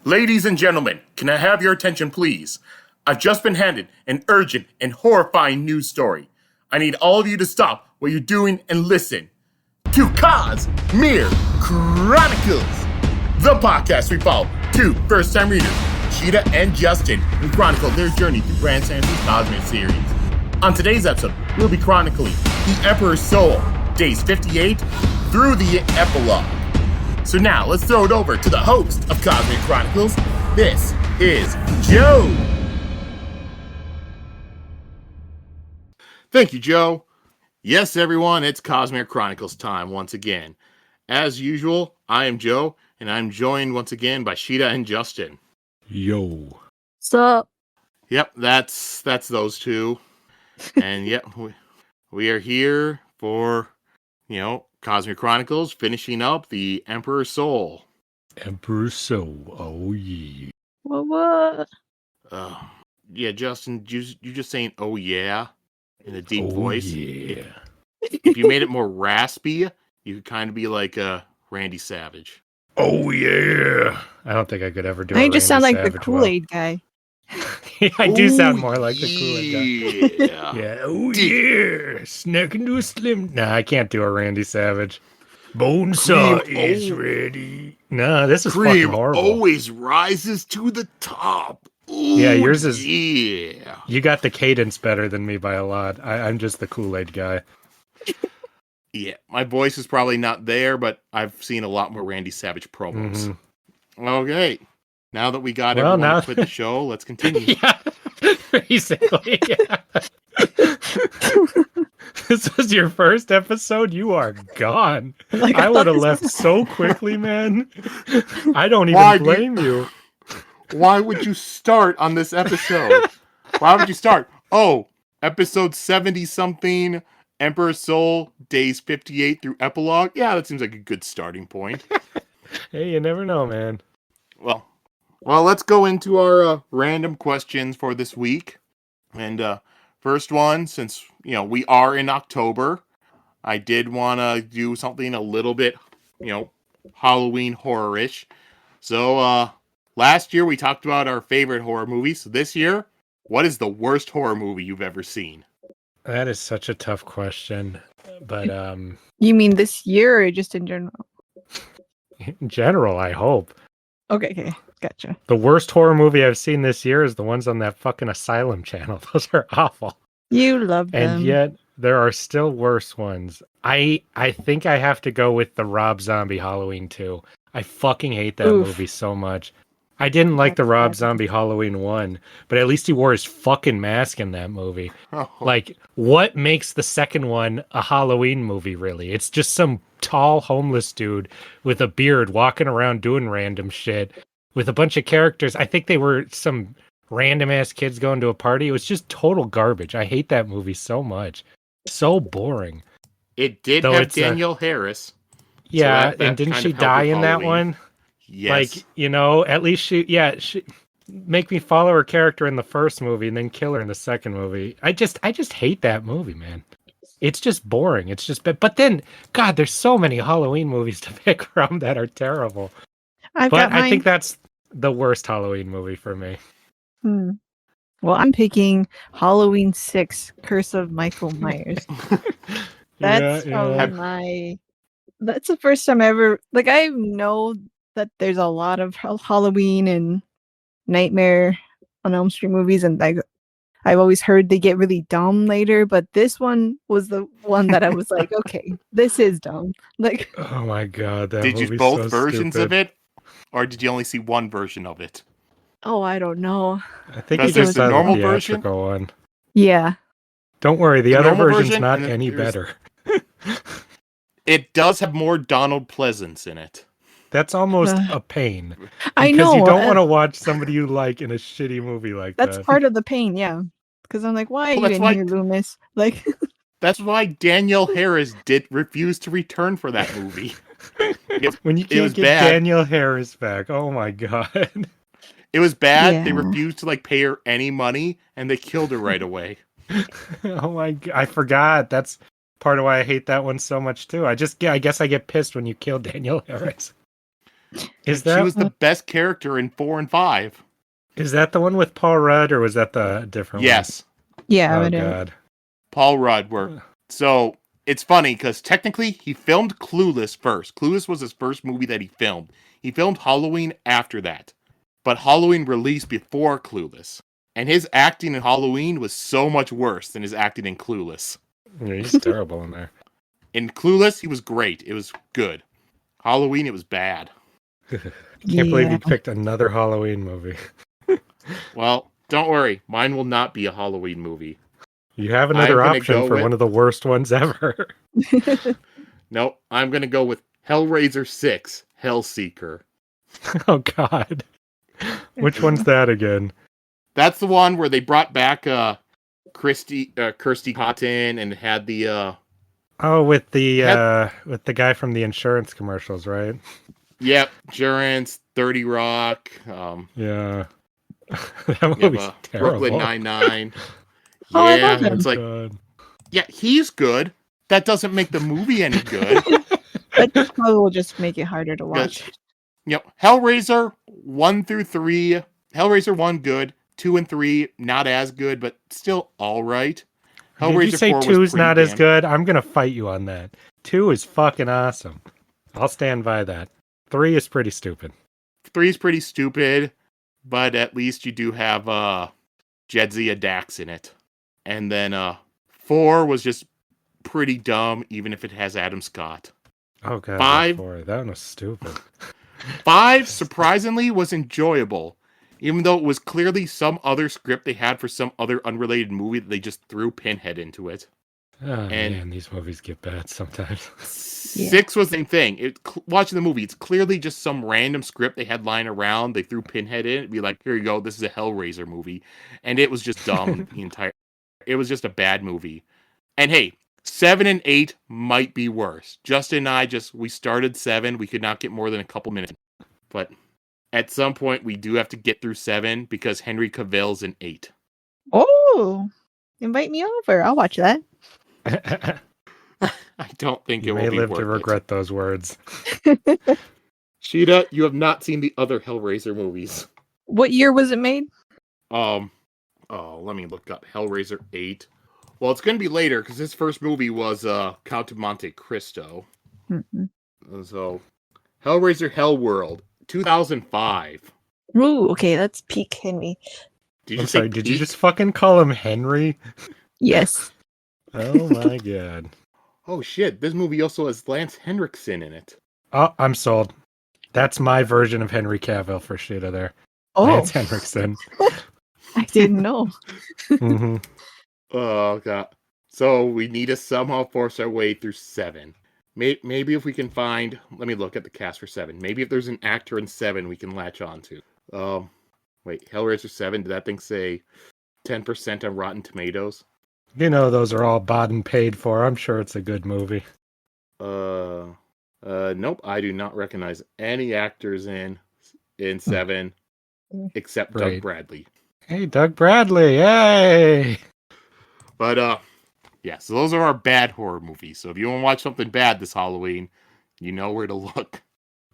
Ladies and gentlemen, can I have your attention, please? I've just been handed an urgent and horrifying news story. I need all of you to stop what you're doing and listen to Cosmere Chronicles, the podcast we follow two first-time readers, Sheta and Justin, who chronicle their journey through Brand Sanders's Cosmere series. On today's episode, we'll be chronicling the Emperor's Soul, days 58 through the Epilogue. So now, let's throw it over to the host of Cosmere Chronicles. This is Joe. Thank you, Joe. Yes, everyone, it's Cosmere Chronicles time once again. As usual, I am Joe, and I'm joined once again by Sheta and Justin. Yo. Sup? Yep, that's those two. And yep, we are here for, Cosmere Chronicles, finishing up the Emperor's Soul. Emperor's Soul, oh yeah. What? Yeah, Justin, you just saying, oh yeah, in a deep oh, voice. Yeah. If you made it more raspy, you could kind of be like Randy Savage. Oh yeah. I don't think I could ever do it. I just sound like the Kool-Aid guy. I do sound more like the Kool-Aid guy. Yeah. Oh yeah. Snack into a slim. Nah, I can't do a Randy Savage. Bonesaw is ready. No, this is fucking horrible. Always rises to the top. Ooh, yeah, yours is. Yeah. You got the cadence better than me by a lot. I'm just the Kool-Aid guy. Yeah, my voice is probably not there, but I've seen a lot more Randy Savage promos. Mm-hmm. Okay. Now that we got everyone to quit the show, let's continue. Yeah, basically, yeah. This was your first episode? You are gone. I would have left so quickly, man. I don't even blame you. Why would you start on this episode? Why would you start? Oh, episode 70-something, Emperor's Soul, days 58 through Epilogue. Yeah, that seems like a good starting point. Hey, you never know, man. Well, let's go into our random questions for this week. And first one, since, we are in October, I did want to do something a little bit, Halloween horror-ish. So, last year we talked about our favorite horror movies. So this year, what is the worst horror movie you've ever seen? That is such a tough question. But, You mean this year or just in general? In general, I hope. Okay. Gotcha. The worst horror movie I've seen this year is the ones on that fucking Asylum channel. Those are awful. You love them. And yet, there are still worse ones. I think I have to go with the Rob Zombie Halloween 2. I fucking hate that movie so much. I didn't like the Rob Zombie Halloween 1, but at least he wore his fucking mask in that movie. Oh. Like, what makes the second one a Halloween movie, really? It's just some tall homeless dude with a beard walking around doing random shit with a bunch of characters. I think they were some random ass kids going to a party. It was just total garbage. I hate that movie so much. So boring. It did have Danielle Harris. Yeah, so and didn't she die in that one? Yes. Like, at least she make me follow her character in the first movie and then kill her in the second movie. I just hate that movie, man. It's just boring. It's just, but then, God, there's so many Halloween movies to pick from that are terrible. I think that's the worst Halloween movie for me. Well, I'm picking Halloween 6, Curse of Michael Myers. That's That's the first time I ever, I know that there's a lot of Halloween and Nightmare on Elm Street movies, and I've always heard they get really dumb later, but this one was the one that I was like, okay, this is dumb. Oh my God, that did you both versions of it, or did you only see one version of it? Oh, I don't know. I think you just saw the normal version. One. Yeah. Don't worry, the other version's not any better. It does have more Donald Pleasance in it. That's almost a pain. I know. Because you don't want to watch somebody you like in a shitty movie like that. That's part of the pain, yeah. Because I'm like, why are you in here, Loomis? That's why Danielle Harris did refuse to return for that movie. When you can't get Danielle Harris back, oh my God. It was bad. Yeah. They refused to pay her any money, and they killed her right away. Oh my God, I forgot. That's part of why I hate that one so much too. I guess I get pissed when you kill Danielle Harris. Is She was that the best character in 4 and 5. is that the one with Paul Rudd, or was that the different Yes, Yeah, one? Oh it is. God. Paul Rudd were. So it's funny because technically he filmed Clueless first. Clueless was his first movie that he filmed. He filmed Halloween after that, but Halloween released before Clueless. And his acting in Halloween was so much worse than his acting in Clueless. Yeah, he's terrible in there. In Clueless, he was great. It was good. Halloween, it was bad. Can't believe you picked another Halloween movie. Well, don't worry. Mine will not be a Halloween movie. You have another I'm gonna option go for with- one of the worst ones ever. Nope, I'm going to go with Hellraiser 6, Hellseeker. Oh God. Which one's that again? That's the one where they brought back Kirsty Cotton and had the Oh, with the guy from the insurance commercials, right? Insurance, 30 Rock, Yeah. That you have, movie's terrible. Brooklyn Nine-Nine. Oh, I Yeah, love him. it's like, God. yeah, he's good. That doesn't make the movie any good. That probably will just make it harder to watch. Hellraiser 1 through 3, Hellraiser 1 good, 2 and 3 not as good, but still all right. Did you say 4 was 2's pretty not as damn- good? I'm gonna fight you on that. 2 is fucking awesome. I'll stand by that. 3 is pretty stupid. 3 is pretty stupid, but at least you do have Jedzia Dax in it. And then 4 was just pretty dumb, even if it has Adam Scott. Oh God, 5 4. That one was stupid. 5 surprisingly was enjoyable, even though it was clearly some other script they had for some other unrelated movie that they just threw Pinhead into it. Oh And- man, these movies get bad sometimes. 6 was the same thing. Watching the movie, it's clearly just some random script they had lying around. They threw Pinhead in it, be like, here you go, this is a Hellraiser movie. And it was just dumb. It was just a bad movie. And hey, 7 and 8 might be worse. Justin and I we started 7. We could not get more than a couple minutes. But at some point, we do have to get through 7 because Henry Cavill's in 8. Oh, invite me over. I'll watch that. I don't think You it may will be live worth to it. regret those words. Sheta, you have not seen the other Hellraiser movies. What year was it made? Let me look up Hellraiser 8. Well, it's going to be later because his first movie was Count of Monte Cristo. Mm-hmm. So, Hellraiser Hellworld, 2005. Ooh, okay, that's peak Henry. Did I'm you say sorry, did you peak? just fucking call him Henry? Yes. Oh my God. Oh shit, this movie also has Lance Henriksen in it. Oh, I'm sold. That's my version of Henry Cavill for Sheta there. Oh, Lance Henriksen. I didn't know. Hmm. Oh god. So we need to somehow force our way through 7. Maybe if we can find, let me look at the cast for 7. Maybe if there's an actor in 7 we can latch on to. Wait, Hellraiser 7, did that thing say 10% on Rotten Tomatoes? You know those are all bought and paid for. I'm sure it's a good movie. Nope, I do not recognize any actors in 7 except Doug Right. Bradley. Hey, Doug Bradley. Hey. But yeah, so those are our bad horror movies. So if you want to watch something bad this Halloween, you know where to look.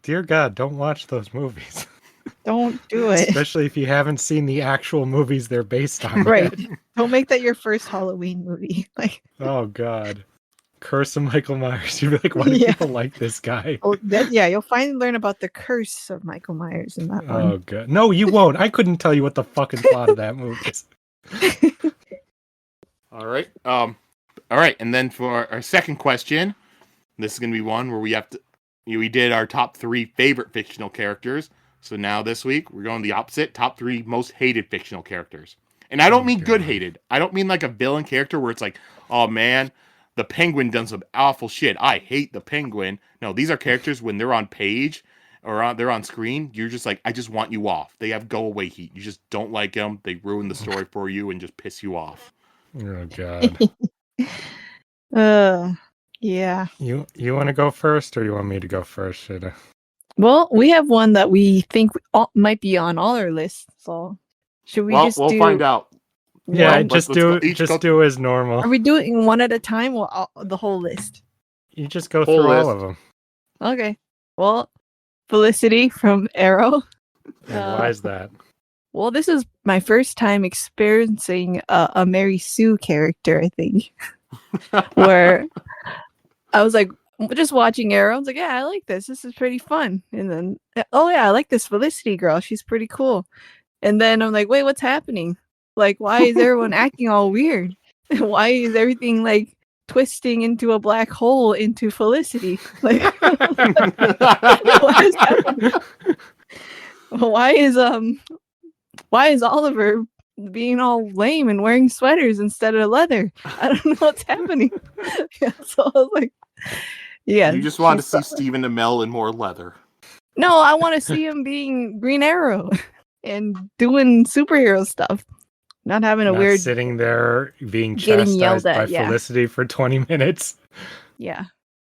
Dear God, don't watch those movies. Don't do it. Especially if you haven't seen the actual movies they're based on. Right. yet. Don't make that your first Halloween movie. Like, Oh God. Curse of Michael Myers. You'd be like, why do Yeah. people like this guy? oh, yeah, you'll finally learn about the curse of Michael Myers in that Oh one. God. No, you won't. I couldn't tell you what the fucking plot of that movie is. All right. All right, and then for our second question, this is going to be one where we have to we did our top 3 favorite fictional characters. So now this week we're going the opposite, top 3 most hated fictional characters. And I don't mean good God. hated. I don't mean like a villain character where it's like, "Oh man, the Penguin done some awful shit. I hate the Penguin." No, these are characters when they're on page or they're on screen, you're just like, "I just want you off." They have go away heat. You just don't like them. They ruin the story for you and just piss you off. Oh God. Yeah. You want to go first, or you want me to go first, Shida? Well, we have one that we think might be on all our lists. So, should we Well, just we'll do? find out. Yeah, Well, just let's do go- each just go- do as normal. Are we doing one at a time or the whole list? You just go Whole through all list. of them. Okay. Well, Felicity from Arrow. And why is that? Well, this is my first time experiencing a Mary Sue character, I think, where I was like, just watching Arrow. I was like, yeah, I like this. This is pretty fun. And then, oh yeah, I like this Felicity girl. She's pretty cool. And then I'm like, wait, what's happening? Like, why is everyone acting all weird? Why is everything like twisting into a black hole into Felicity? Like, what is happening? Why is Oliver being all lame and wearing sweaters instead of leather? I don't know what's happening. Yeah, so I was like, yeah. You just want to see Stephen Amell in more leather. No, I want to see him being Green Arrow and doing superhero stuff. Not having a Not weird sitting there being getting yelled chastised by at, yeah. Felicity for 20 minutes. Yeah.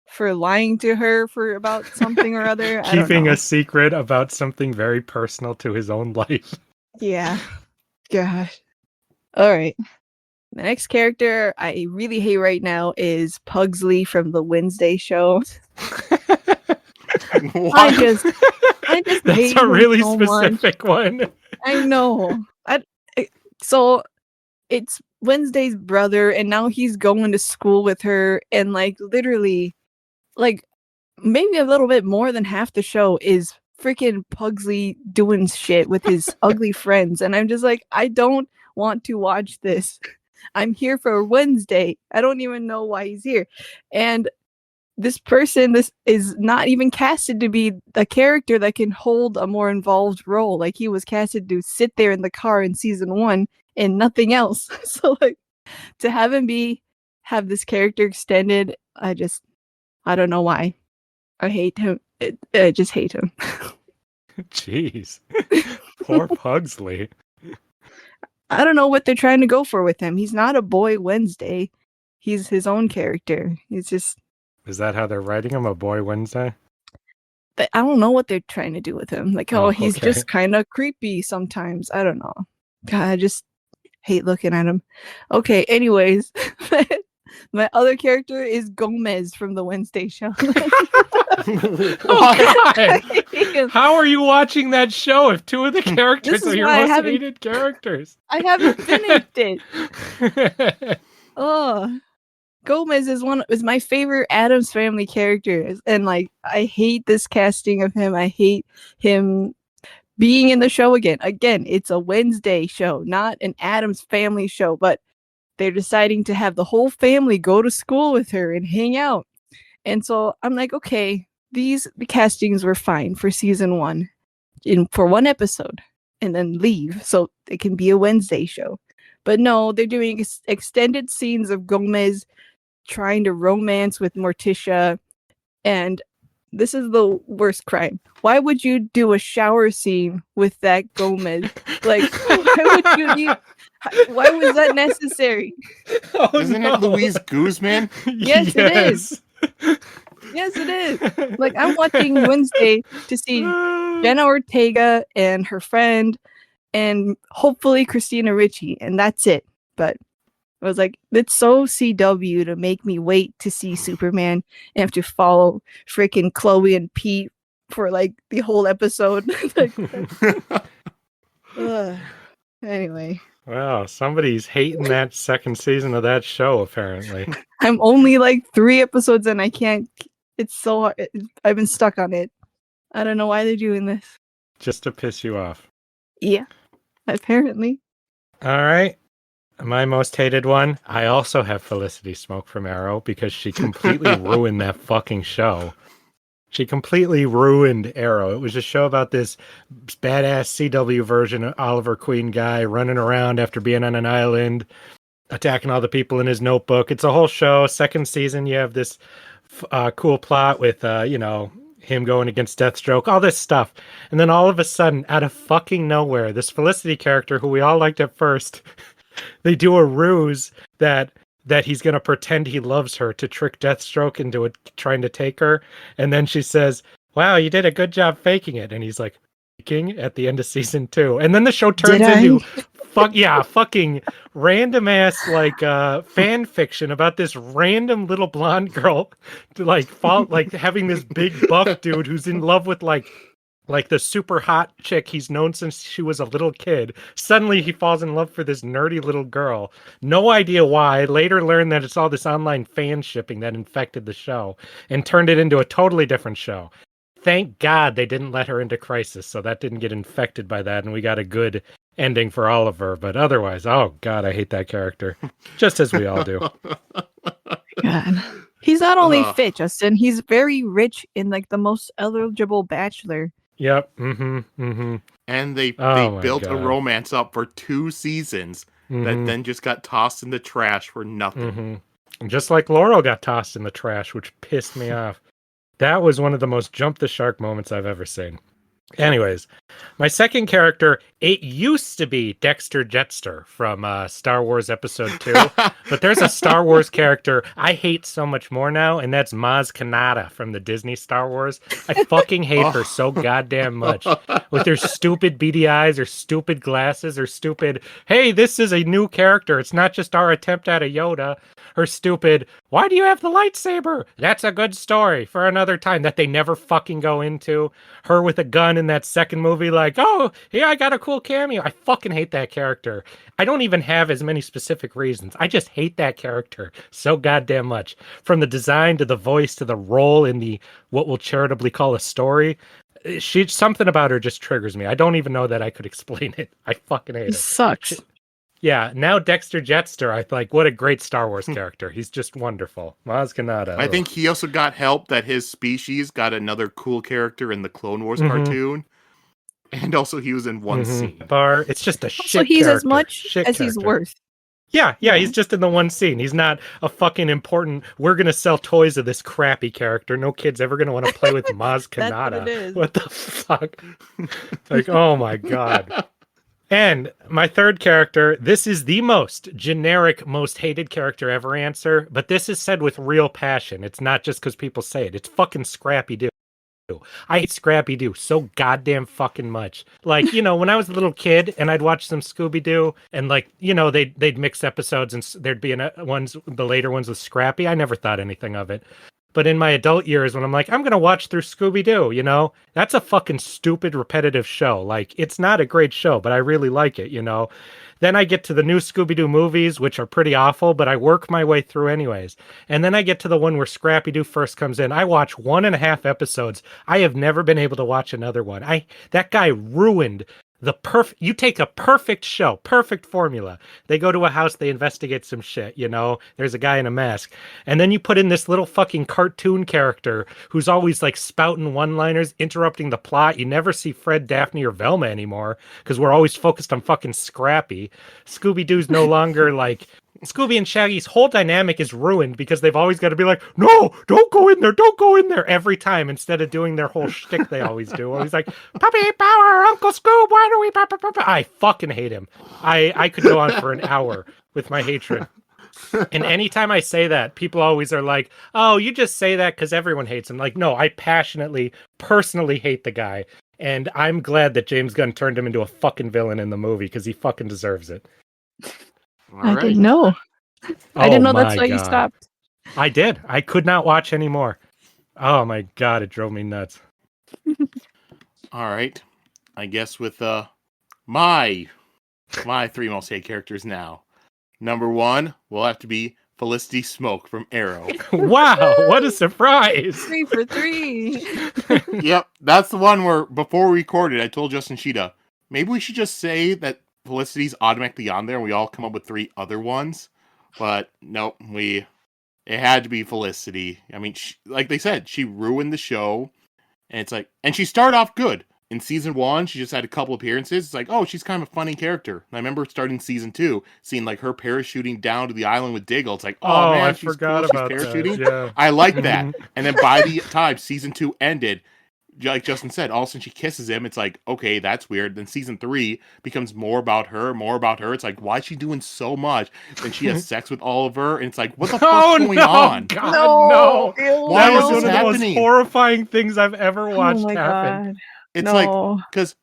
For lying to her for about something or other. I don't Keeping know. a secret about something very personal to his own life. Yeah. Gosh. All right. The next character I really hate right now is Pugsley from the Wednesday show. I just That's hate a him really so much. specific one. I know. So it's Wednesday's brother, and now he's going to school with her, and like literally, like maybe a little bit more than half the show is freaking Pugsley doing shit with his ugly friends, and I'm just like, I don't want to watch this. I'm here for Wednesday. I don't even know why he's here, and this is not even casted to be a character that can hold a more involved role. Like, he was casted to sit there in the car in season 1 and nothing else. So like, to have him have this character extended, I don't know why. I hate him. I just hate him. Jeez. Poor Pugsley. I don't know what they're trying to go for with him. He's not a boy Wednesday. He's his own character. He's just... Is that how they're writing him, a boy Wednesday? But I don't know what they're trying to do with him. Like, he's okay. just kind of creepy sometimes. I don't know. God, I just hate looking at him. Okay, anyways. My other character is Gomez from the Wednesday show. Oh, God. How are you watching that show if two of the characters are your most hated characters? I haven't finished it. Oh. Gomez is my favorite Addams Family character, and like, I hate this casting of him. I hate him being in the show again. Again, it's a Wednesday show, not an Addams Family show, but they're deciding to have the whole family go to school with her and hang out. And so I'm like, okay, the castings were fine for season 1 for one episode and then leave so it can be a Wednesday show. But no, they're doing extended scenes of Gomez trying to romance with Morticia, and this is the worst crime. Why would you do a shower scene with that Gomez? Like, why was that necessary? Oh, Isn't it Louise Guzman? Yes, it is. Yes, it is. Like, I'm watching Wednesday to see Jenna Ortega and her friend, and hopefully Christina Ricci, and that's it. But I was like, it's so CW to make me wait to see Superman and have to follow freaking Chloe and Pete for like the whole episode. Anyway. Wow, somebody's hating that second season of that show, apparently. I'm only like 3 episodes and I can't. It's so hard. I've been stuck on it. I don't know why they're doing this. Just to piss you off. Yeah, apparently. All right. My most hated one, I also have Felicity Smoke from Arrow because she completely ruined that fucking show. She completely ruined Arrow. It was a show about this badass CW version of Oliver Queen guy running around after being on an island, attacking all the people in his notebook. It's a whole show. Second season, you have this cool plot with, him going against Deathstroke, all this stuff. And then all of a sudden, out of fucking nowhere, this Felicity character who we all liked at first... They do a ruse that he's going to pretend he loves her to trick Deathstroke into trying to take her. And then she says, wow, you did a good job faking it. And he's like, faking at the end of season 2. And then the show turns into fucking random ass fan fiction about this random little blonde girl like having this big buff dude who's in love with like Like the super hot chick he's known since she was a little kid. Suddenly he falls in love for this nerdy little girl. No idea why. Later learned that it's all this online fan shipping that infected the show and turned it into a totally different show. Thank God they didn't let her into Crisis, so that didn't get infected by that, and we got a good ending for Oliver. But otherwise, oh God, I hate that character. Just as we all do. God. He's not only Ugh. fit, Justin, he's very rich in like the most eligible bachelor. Yep. Mm-hmm. Mm-hmm. And they Oh my built a God. romance up for 2 seasons that Mhm. then just got tossed in the trash for nothing. Mm-hmm. Just like Laurel got tossed in the trash, which pissed me off. That was one of the most jump the shark moments I've ever seen. Anyways, my second character, it used to be Dexter Jetster from Star Wars Episode 2, but there's a Star Wars character I hate so much more now, and that's Maz Kanata from the Disney Star Wars. I fucking hate her so goddamn much. With her stupid beady eyes, or stupid glasses, or stupid, hey, this is a new character. It's not just our attempt at a Yoda. Her stupid, why do you have the lightsaber? That's a good story for another time that they never fucking go into. Her with a gun in that second movie, like, oh, yeah, I got a cool cameo. I fucking hate that character. I don't even have as many specific reasons. I just hate that character so goddamn much. From the design to the voice to the role in the what we'll charitably call a story. Something about her just triggers me. I don't even know that I could explain it. I fucking hate It her. sucks. Yeah, now Dexter Jetster, I like, what a great Star Wars character. He's just wonderful. Maz Kanata. I think he also got help that his species got another cool character in the Clone Wars Mhm. cartoon. And also he was in one scene. Bar. It's just a So shit he's character. as much Shit as he's character. worth. Yeah, Yeah. he's just in the one scene. He's not a fucking important, we're going to sell toys of this crappy character. No kid's ever going to want to play with Maz That's what Kanata. it is. What the fuck? Like, oh my God. And my third character, this is the most generic, most hated character ever answer, but this is said with real passion. It's not just because people say it. It's fucking Scrappy Doo. I hate Scrappy Doo so goddamn fucking much. Like, you know, when I was a little kid and I'd watch some Scooby Doo and like, you know, they'd mix episodes and there'd be the later ones with Scrappy. I never thought anything of it. But in my adult years, when I'm like, I'm going to watch through Scooby-Doo, you know, that's a fucking stupid, repetitive show. Like, it's not a great show, but I really like it, you know. Then I get to the new Scooby-Doo movies, which are pretty awful, but I work my way through anyways. And then I get to the one where Scrappy-Doo first comes in. I watch 1.5 episodes. I have never been able to watch another one. That guy ruined you take a perfect show, perfect formula. They go to a house, they investigate some shit, you know, there's a guy in a mask. And then you put in this little fucking cartoon character who's always like spouting one-liners, interrupting the plot. You never see Fred, Daphne, or Velma anymore because we're always focused on fucking Scrappy. Scooby-Doo's no longer like... Scooby and Shaggy's whole dynamic is ruined because they've always got to be like, no, don't go in there every time instead of doing their whole shtick they always do. Always like, puppy power, Uncle Scoob, why do we... I fucking hate him. I could go on for an hour with my hatred. And anytime I say that, people always are like, oh, you just say that because everyone hates him. Like, no, I passionately, personally hate the guy. And I'm glad that James Gunn turned him into a fucking villain in the movie because he fucking deserves it. I didn't know. I didn't know that's why you stopped. I did. I could not watch anymore. Oh my God, it drove me nuts. All right. I guess with my 3 most hated characters now. Number 1 will have to be Felicity Smoke from Arrow. Wow, what a surprise. 3 for 3. Yep, that's the one where before we recorded, I told Justin Sheta, maybe we should just say that Felicity's automatically on there and we all come up with 3 other ones. But nope, it had to be Felicity. I mean, like they said, she ruined the show. And it's like, and she started off good. In season 1, she just had a couple appearances. It's like, oh, she's kind of a funny character. And I remember starting season 2, seeing like her parachuting down to the island with Diggle. It's like, oh man, I she's forgot cool. about She's parachuting. that. Yeah. I like that. And then by the time season 2 ended, like Justin said, all of a sudden she kisses him. It's like, okay, that's weird. Then season 3 becomes more about her. It's like, why is she doing so much? Then she has sex with Oliver, and it's like, what the fuck's going on? God, no. Why That was is one this of the most happening? horrifying things I've ever watched Oh my happen. God. It's like, because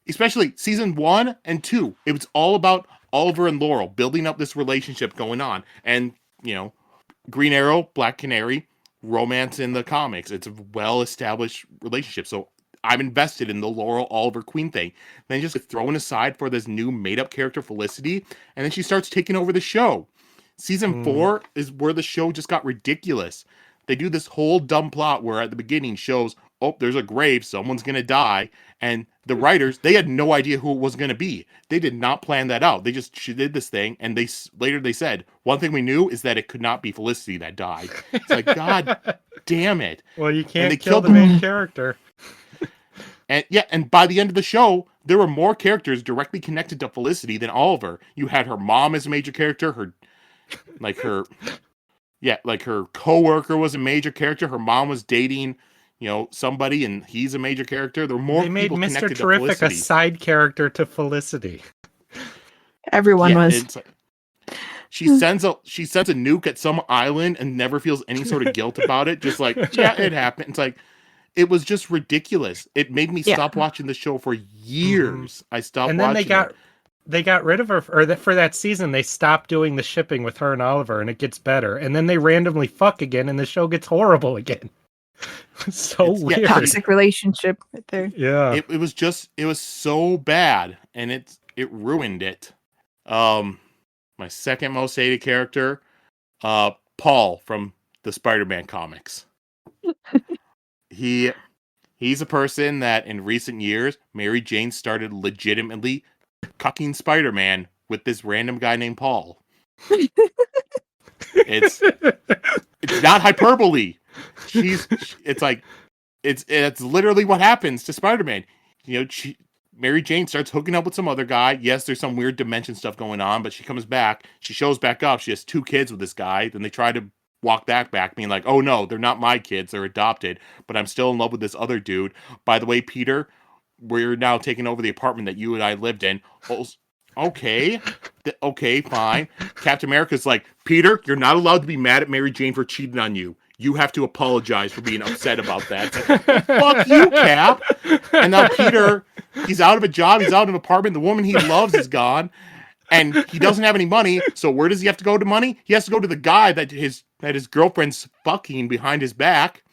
especially season 1 and 2, it was all about Oliver and Laurel building up this relationship going on. And, you know, Green Arrow, Black Canary, romance in the comics. It's a well-established relationship. So I'm invested in the Laurel Oliver Queen thing. Then just thrown aside for this new made-up character, Felicity, and then she starts taking over the show. Season 4 is where the show just got ridiculous. They do this whole dumb plot where at the beginning shows, oh, there's a grave, someone's going to die, and the writers, they had no idea who it was going to be. They did not plan that out. She did this thing, and later they said, one thing we knew is that it could not be Felicity that died. It's like, God damn it. Well, you can't they kill killed the main character. And by the end of the show, there were more characters directly connected to Felicity than Oliver. You had her mom as a major character, her coworker was a major character. Her mom was dating, somebody, and he's a major character. There were more people connected to Felicity. They made Mr. Terrific a side character to Felicity. Everyone was. She sends a nuke at some island and never feels any sort of guilt about it. Just like, yeah, it happened. It's like, it was just ridiculous. It made me stop watching the show for years. I stopped watching. And then they got rid of her, for that season, they stopped doing the shipping with her and Oliver, and it gets better. And then they randomly fuck again, and the show gets horrible again. It's weird. Toxic relationship right there. Yeah. It was so bad, and it ruined it. My second most hated character, Paul from the Spider-Man comics. He's a person that in recent years, Mary Jane started legitimately cucking Spider-Man with this random guy named Paul. It's not hyperbole. It's literally what happens to Spider-Man. Mary Jane starts hooking up with some other guy. Yes, there's some weird dimension stuff going on, but she comes back. She shows back up. She has 2 kids with this guy. Then they try to walk that back, being like, oh no, they're not my kids. They're adopted, but I'm still in love with this other dude. By the way, Peter, we're now taking over the apartment that you and I lived in. Okay, fine. Captain America's like, Peter, you're not allowed to be mad at Mary Jane for cheating on you. You have to apologize for being upset about that. Like, fuck you, Cap. And now Peter, he's out of a job. He's out of an apartment. The woman he loves is gone. And he doesn't have any money. So where does he have to go to money? He has to go to the guy that his girlfriend's fucking behind his back.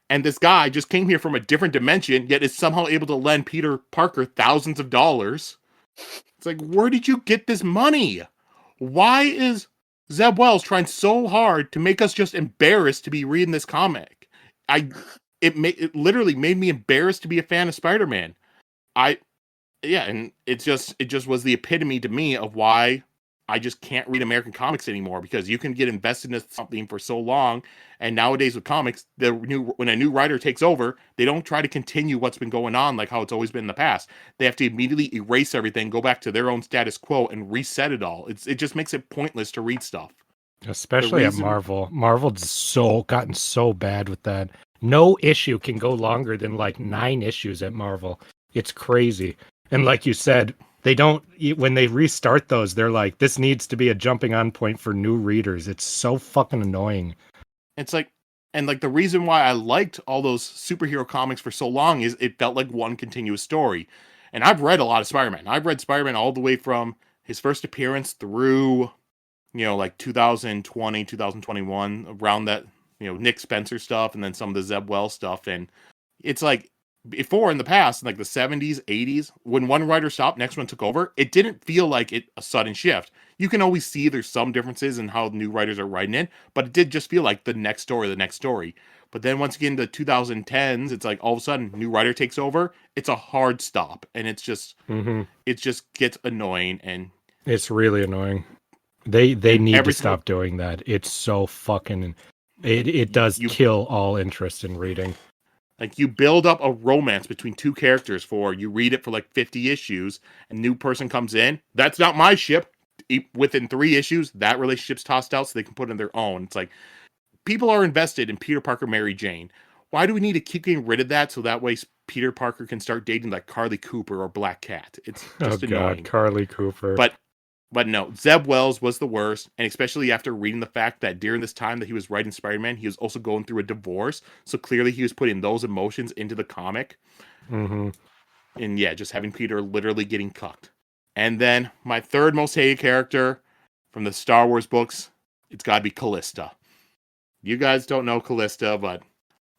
And this guy just came here from a different dimension, yet is somehow able to lend Peter Parker thousands of dollars. It's like, where did you get this money? Why is Zeb Wells trying so hard to make us just embarrassed to be reading this comic? It literally made me embarrassed to be a fan of Spider-Man. And it just was the epitome to me of why I just can't read American comics anymore, because you can get invested in something for so long. And nowadays with comics, when a new writer takes over, they don't try to continue what's been going on like how it's always been in the past. They have to immediately erase everything, go back to their own status quo, and reset it all. It just makes it pointless to read stuff. Especially at Marvel. Marvel's gotten so bad with that. No issue can go longer than like 9 issues at Marvel. It's crazy. And like you said, when they restart those, they're like, this needs to be a jumping on point for new readers. It's so fucking annoying. It's like, and like the reason why I liked all those superhero comics for so long is it felt like one continuous story. And I've read a lot of Spider-Man. I've read Spider-Man all the way from his first appearance through, like 2020, 2021, around that, Nick Spencer stuff, and then some of the Zeb Wells stuff. And it's like, before in the past, in like the 70s, 80s, when one writer stopped, next one took over, it didn't feel like a sudden shift. You can always see there's some differences in how new writers are writing it, but it did just feel like the next story. But then once again, the 2010s, it's like all of a sudden, new writer takes over. It's a hard stop, and it's just, it just gets annoying, and it's really annoying. They need to stop doing that. It's so fucking, it does kill all interest in reading. Like, you build up a romance between 2 characters you read it for like 50 issues, and a new person comes in. That's not my ship. Within 3 issues, that relationship's tossed out so they can put in their own. It's like, people are invested in Peter Parker, Mary Jane. Why do we need to keep getting rid of that so that way Peter Parker can start dating like Carly Cooper or Black Cat? It's just annoying. God, Carly Cooper. But no, Zeb Wells was the worst, and especially after reading the fact that during this time that he was writing Spider-Man, he was also going through a divorce, so clearly he was putting those emotions into the comic. Mm-hmm. And yeah, just having Peter literally getting cucked. And then my third most hated character from the Star Wars books, it's got to be Callista. You guys don't know Callista, but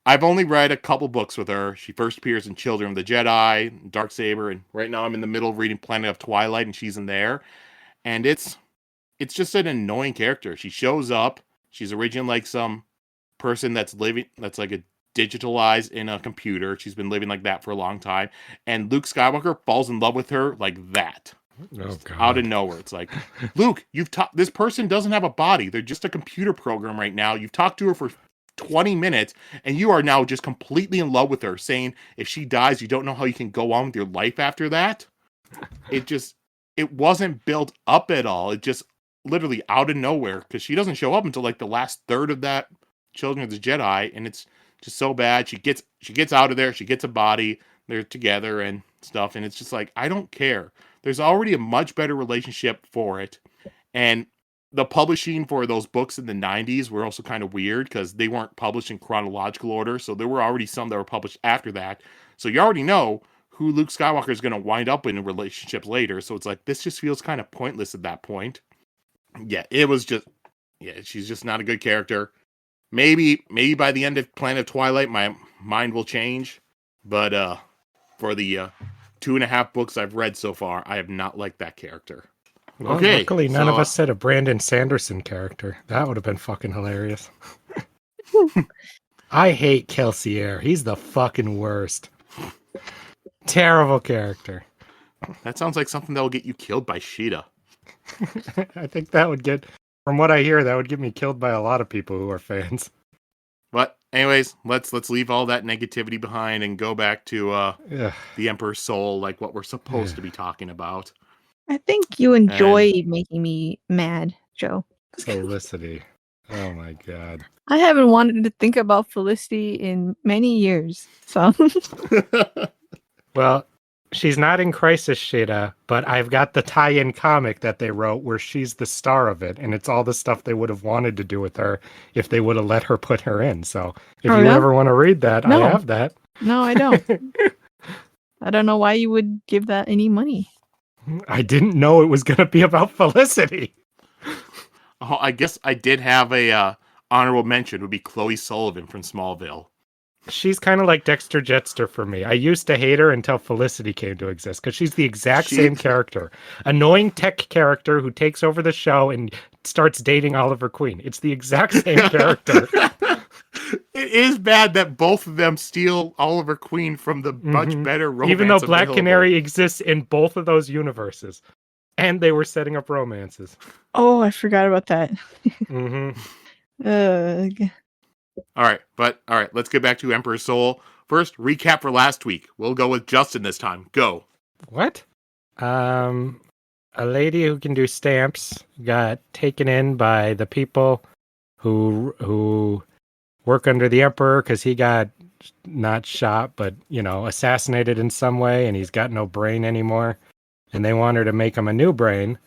I've only read a couple books with her. She first appears in Children of the Jedi, Darksaber, and right now I'm in the middle of reading Planet of Twilight, and she's in there. And it's just an annoying character. She shows up. She's originally like some person that's like a digitalized in a computer. She's been living like that for a long time. And Luke Skywalker falls in love with her like that. Oh God. Out of nowhere. It's like, Luke, this person doesn't have a body. They're just a computer program right now. You've talked to her for 20 minutes and you are now just completely in love with her, saying if she dies, you don't know how you can go on with your life after that. It wasn't built up at all. It just literally out of nowhere, because she doesn't show up until like the last third of that Children of the Jedi, and it's just so bad. She gets out of there, she gets a body, they're together and stuff, and it's just like, I don't care. There's already a much better relationship for it. And the publishing for those books in the 90s were also kind of weird, because they weren't published in chronological order, so there were already some that were published after that. So you already know who Luke Skywalker is going to wind up in a relationship later, so it's like, this just feels kind of pointless at that point. Yeah, she's just not a good character. Maybe by the end of Planet of Twilight, my mind will change. But for the 2.5 books I've read so far, I have not liked that character. Well, Okay. Luckily, none of us said a Brandon Sanderson character. That would have been fucking hilarious. I hate Kelsier. He's the fucking worst. Terrible character. That sounds like something that will get you killed by Sheta. I think that would from what I hear, that would get me killed by a lot of people who are fans. But anyways, let's leave all that negativity behind and go back to the Emperor's Soul, like what we're supposed to be talking about. I think you enjoy making me mad, Joe. Felicity. Oh my God. I haven't wanted to think about Felicity in many years. So Well, she's not in Crisis Sheta, but I've got the tie-in comic that they wrote where she's the star of it, and it's all the stuff they would have wanted to do with her if they would have let her put her in. So if you ever want to read that, No. I have that. No, I don't. I don't know why you would give that any money. I didn't know it was going to be about Felicity. Oh, I guess I did have a honorable mention. Would be Chloe Sullivan from Smallville. She's kind of like Dexter Jetster for me. I used to hate her until Felicity came to exist, because she's the exact same character. Annoying tech character who takes over the show and starts dating Oliver Queen. It's the exact same character. It is bad that both of them steal Oliver Queen from the much better romance. Even though Black Canary exists in both of those universes. And they were setting up romances. Oh, I forgot about that. All right, let's get back to Emperor's Soul. First, recap for last week. We'll go with Justin this time. Go. What? A lady who can do stamps got taken in by the people who work under the Emperor, because he got not shot, but, assassinated in some way, and he's got no brain anymore. And they want her to make him a new brain.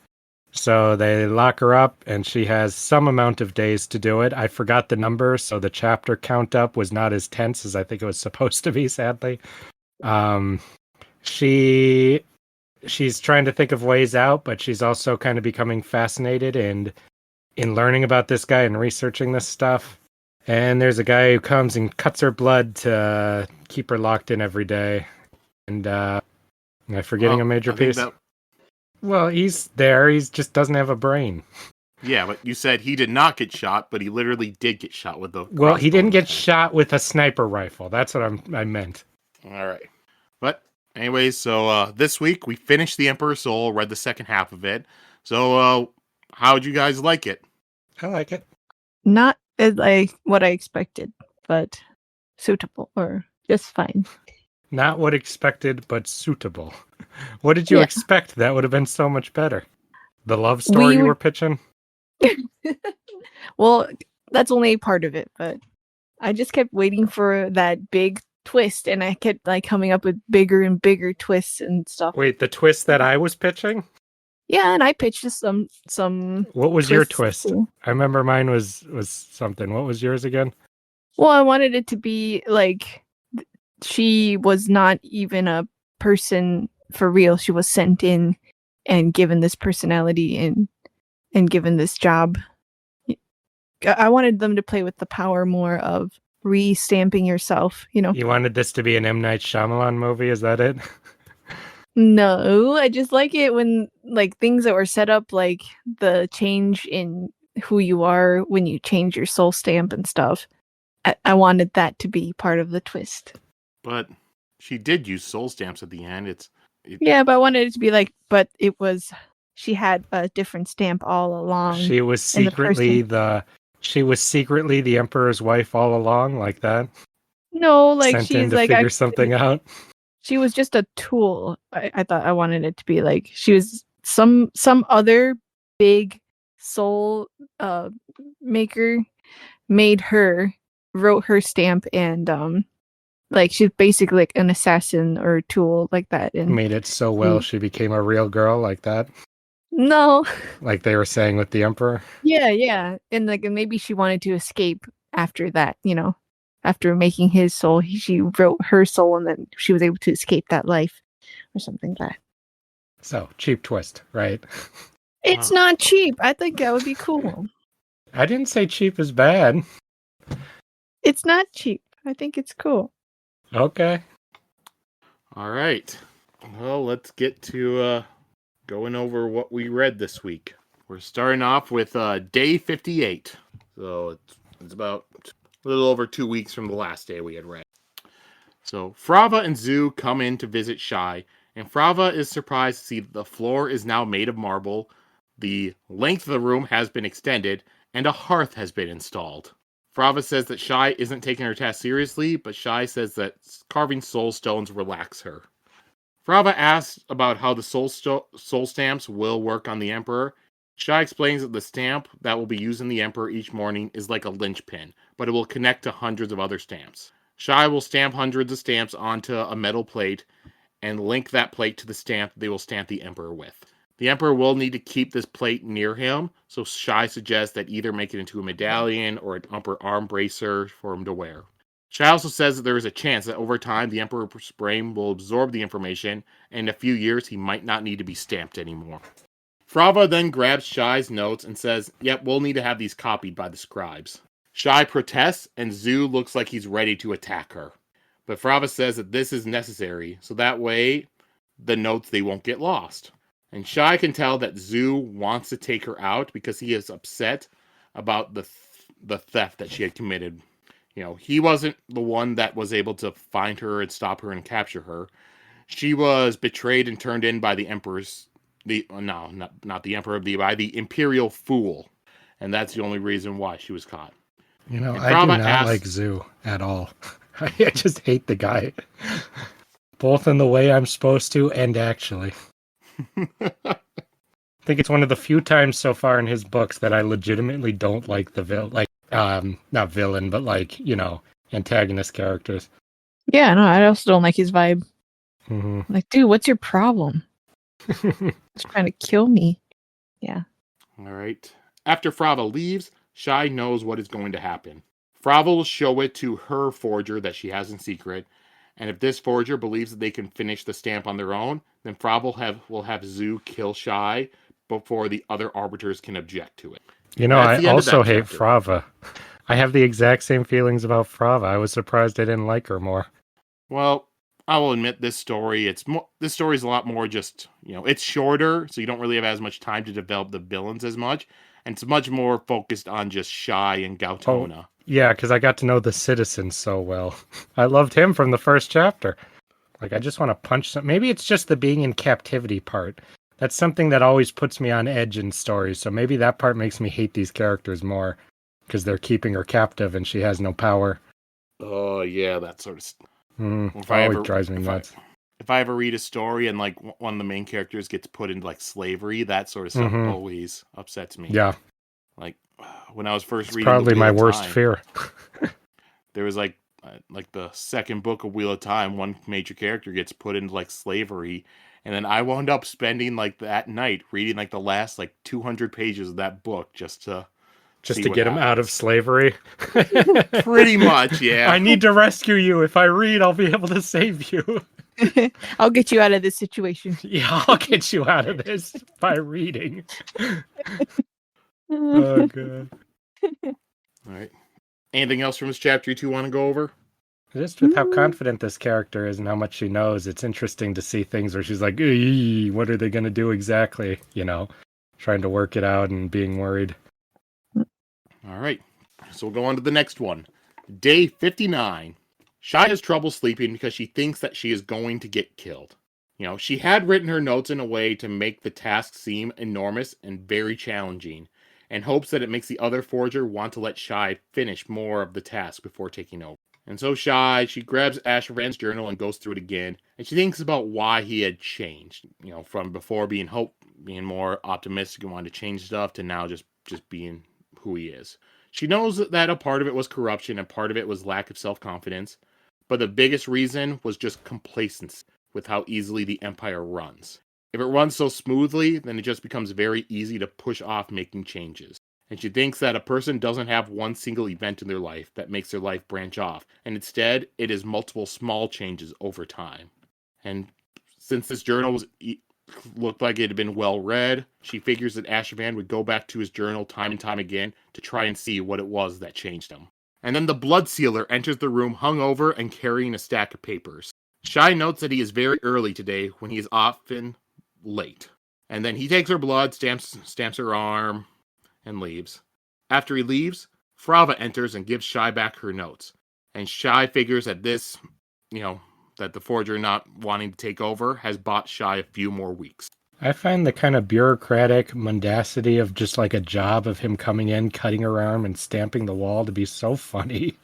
So they lock her up, and she has some amount of days to do it. I forgot the number, so the chapter count up was not as tense as I think it was supposed to be, sadly. She's trying to think of ways out, but she's also kind of becoming fascinated in learning about this guy and researching this stuff. And there's a guy who comes and cuts her blood to keep her locked in every day. And am I forgetting a major piece? Well, he's there. He just doesn't have a brain. Yeah, but you said he did not get shot, but he literally did get shot with the crossbow. Well, he didn't get shot with a sniper rifle. That's what I meant. All right. But anyways, so this week we finished The Emperor's Soul, read the second half of it. So how'd you guys like it? I like it. Not as what I expected, but suitable or just fine. Not what expected, but suitable. What did you expect? That would have been so much better. The love story you were pitching? Well, that's only part of it, but I just kept waiting for that big twist, and I kept coming up with bigger and bigger twists and stuff. Wait, the twist that I was pitching? Yeah, and I pitched some. What was your twist? Too. I remember mine was something. What was yours again? Well, I wanted it to be she was not even a person for real. She was sent in and given this personality and given this job. I wanted them to play with the power more of re-stamping yourself, you know. You wanted this to be an M. Night Shyamalan movie, is that it? No, I just like it when like things that were set up, like the change in who you are when you change your soul stamp and stuff. I wanted that to be part of the twist. But she did use soul stamps at the end. Yeah, but I wanted it to be like, but it was she had a different stamp all along. She was secretly the Emperor's wife all along, like that. No, like Sent in she's to like figure something out. she was just a tool. I thought I wanted it to be like she was some other big soul maker made her, wrote her stamp, and like she's basically like an assassin or a tool like that. And Made it so well she became a real girl, like that. no, Like they were saying with the Emperor. yeah, and like maybe she wanted to escape after that, you know. After making his soul, she wrote her soul, and then she was able to escape that life, or something like that. So, cheap twist, right? It's not cheap. I think that would be cool. I didn't say cheap is bad. It's not cheap. I think it's cool. Okay. All right. Well, let's get to going over what we read this week. We're starting off with day 58. So it's about a little over 2 weeks from the last day we had read. So Frava and Zoo come in to visit Shai, and Frava is surprised to see that the floor is now made of marble, the length of the room has been extended, and a hearth has been installed. Frava says that Shai isn't taking her task seriously, but Shai says that carving soul stones relax her. Frava asks about how the soul stamps will work on the Emperor. Shai explains that the stamp that will be used in the Emperor each morning is like a linchpin, but it will connect to hundreds of other stamps. Shai will stamp hundreds of stamps onto a metal plate and link that plate to the stamp they will stamp the Emperor with. The Emperor will need to keep this plate near him, so Shai suggests that either make it into a medallion or an upper arm bracer for him to wear. Shai also says that there is a chance that over time the Emperor's brain will absorb the information, and in a few years he might not need to be stamped anymore. Frava then grabs Shai's notes and says, yep, we'll need to have these copied by the scribes. Shai protests, and Zoo looks like he's ready to attack her. But Frava says that this is necessary, so that way the notes, they won't get lost. And Shai can tell that Zoo wants to take her out because he is upset about the theft that she had committed. You know, he wasn't the one that was able to find her and stop her and capture her. She was betrayed and turned in by the Emperor's not the Emperor, by the Imperial Fool. And that's the only reason why she was caught. You know, And I do Frava not like Zoo at all. I just hate the guy. Both in the way I'm supposed to and actually. I think it's one of the few times so far in his books that I legitimately don't like the villain. Not villain, but like, you know, antagonist characters. Yeah, no, I also don't like his vibe. Mm-hmm. Like, dude, what's your problem? He's trying to kill me. Yeah. All right. After Frava leaves, Shai knows what is going to happen. Frava will show it to her forger that she has in secret, and if this forger believes that they can finish the stamp on their own, then Frava will have Zoo kill Shai before the other arbiters can object to it. You know, I also hate Frava. I have the exact same feelings about Frava. I was surprised I didn't like her more. Well, I will admit this story is a lot more just, you know, it's shorter, so you don't really have as much time to develop the villains as much, and it's much more focused on just Shai and Gaotona. Oh, yeah, because I got to know the citizen so well. I loved him from the first chapter. Like, I just want to punch some. Maybe it's just the being in captivity part. That's something that always puts me on edge in stories, so maybe that part makes me hate these characters more, because they're keeping her captive and she has no power. Oh, yeah, that sort of stuff. Always drives me nuts. If I ever read a story and like one of the main characters gets put into like slavery, that sort of stuff always upsets me. Yeah. Like when I was first reading, Probably my worst fear. There was like the second book of Wheel of Time, one major character gets put into like slavery, and then I wound up spending like that night reading like the last like 200 pages of that book just to get him out of slavery. Pretty much, yeah. I need to rescue you. If I read, I'll be able to save you. I'll get you out of this situation. Yeah, I'll get you out of this by reading. Oh, God. All right. Anything else from this chapter you two want to go over? Just with how confident this character is and how much she knows, it's interesting to see things where she's like, "Eee, what are they going to do exactly? Trying to work it out and being worried. All right. So we'll go on to the next one. Day 59. Shai has trouble sleeping because she thinks that she is going to get killed. She had written her notes in a way to make the task seem enormous and very challenging, and hopes that it makes the other forger want to let Shai finish more of the task before taking over. And so she grabs Ashvan's journal and goes through it again, and she thinks about why he had changed, from before being more optimistic and wanting to change stuff to now just being who he is. She knows that a part of it was corruption and part of it was lack of self-confidence, but the biggest reason was just complacency with how easily the Empire runs. If it runs so smoothly, then it just becomes very easy to push off making changes. And she thinks that a person doesn't have one single event in their life that makes their life branch off, and instead, it is multiple small changes over time. And since this journal looked like it had been well read, she figures that Ashvan would go back to his journal time and time again to try and see what it was that changed him. And then the blood sealer enters the room hungover and carrying a stack of papers. Shai notes that he is very early today when he is often late. And then he takes her blood, stamps her arm, and leaves. After he leaves, Frava enters and gives Shai back her notes. And Shai figures that this, that the forger not wanting to take over has bought Shai a few more weeks. I find the kind of bureaucratic mundacity of just like a job of him coming in, cutting her arm, and stamping the wall to be so funny.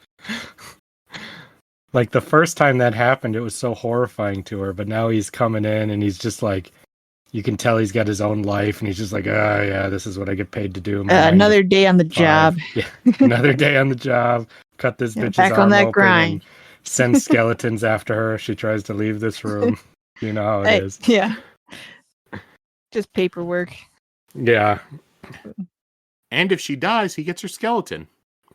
Like the first time that happened, it was so horrifying to her, but now he's coming in and he's just like, you can tell he's got his own life and he's just like, oh yeah, this is what I get paid to do. Another day on the job. Yeah, another day on the job. Cut this bitch's back arm on that open grind. and send skeletons after her if she tries to leave this room. You know how it is. Yeah. Just paperwork. Yeah. And if she dies, he gets her skeleton.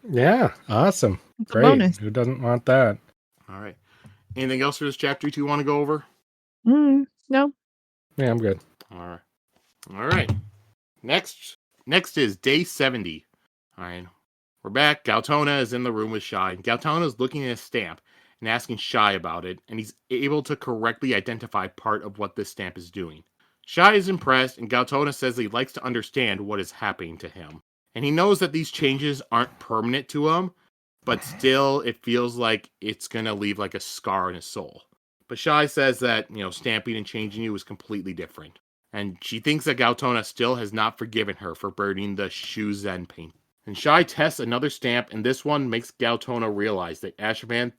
Yeah, awesome. It's a Great. bonus. Who doesn't want that? All right. Anything else for this chapter you two want to go over? No. Yeah, I'm good. All right. Next is day 70. All right. We're back. Gaotona is in the room with Shai. Gaotona is looking at a stamp and asking Shai about it, and he's able to correctly identify part of what this stamp is doing. Shai is impressed, and Gaotona says he likes to understand what is happening to him. And he knows that these changes aren't permanent to him, but still it feels like it's going to leave like a scar in his soul. But Shai says that, stamping and changing you is completely different. And she thinks that Gaotona still has not forgiven her for burning the Shuzen paint. And Shai tests another stamp, and this one makes Gaotona realize that Ashvan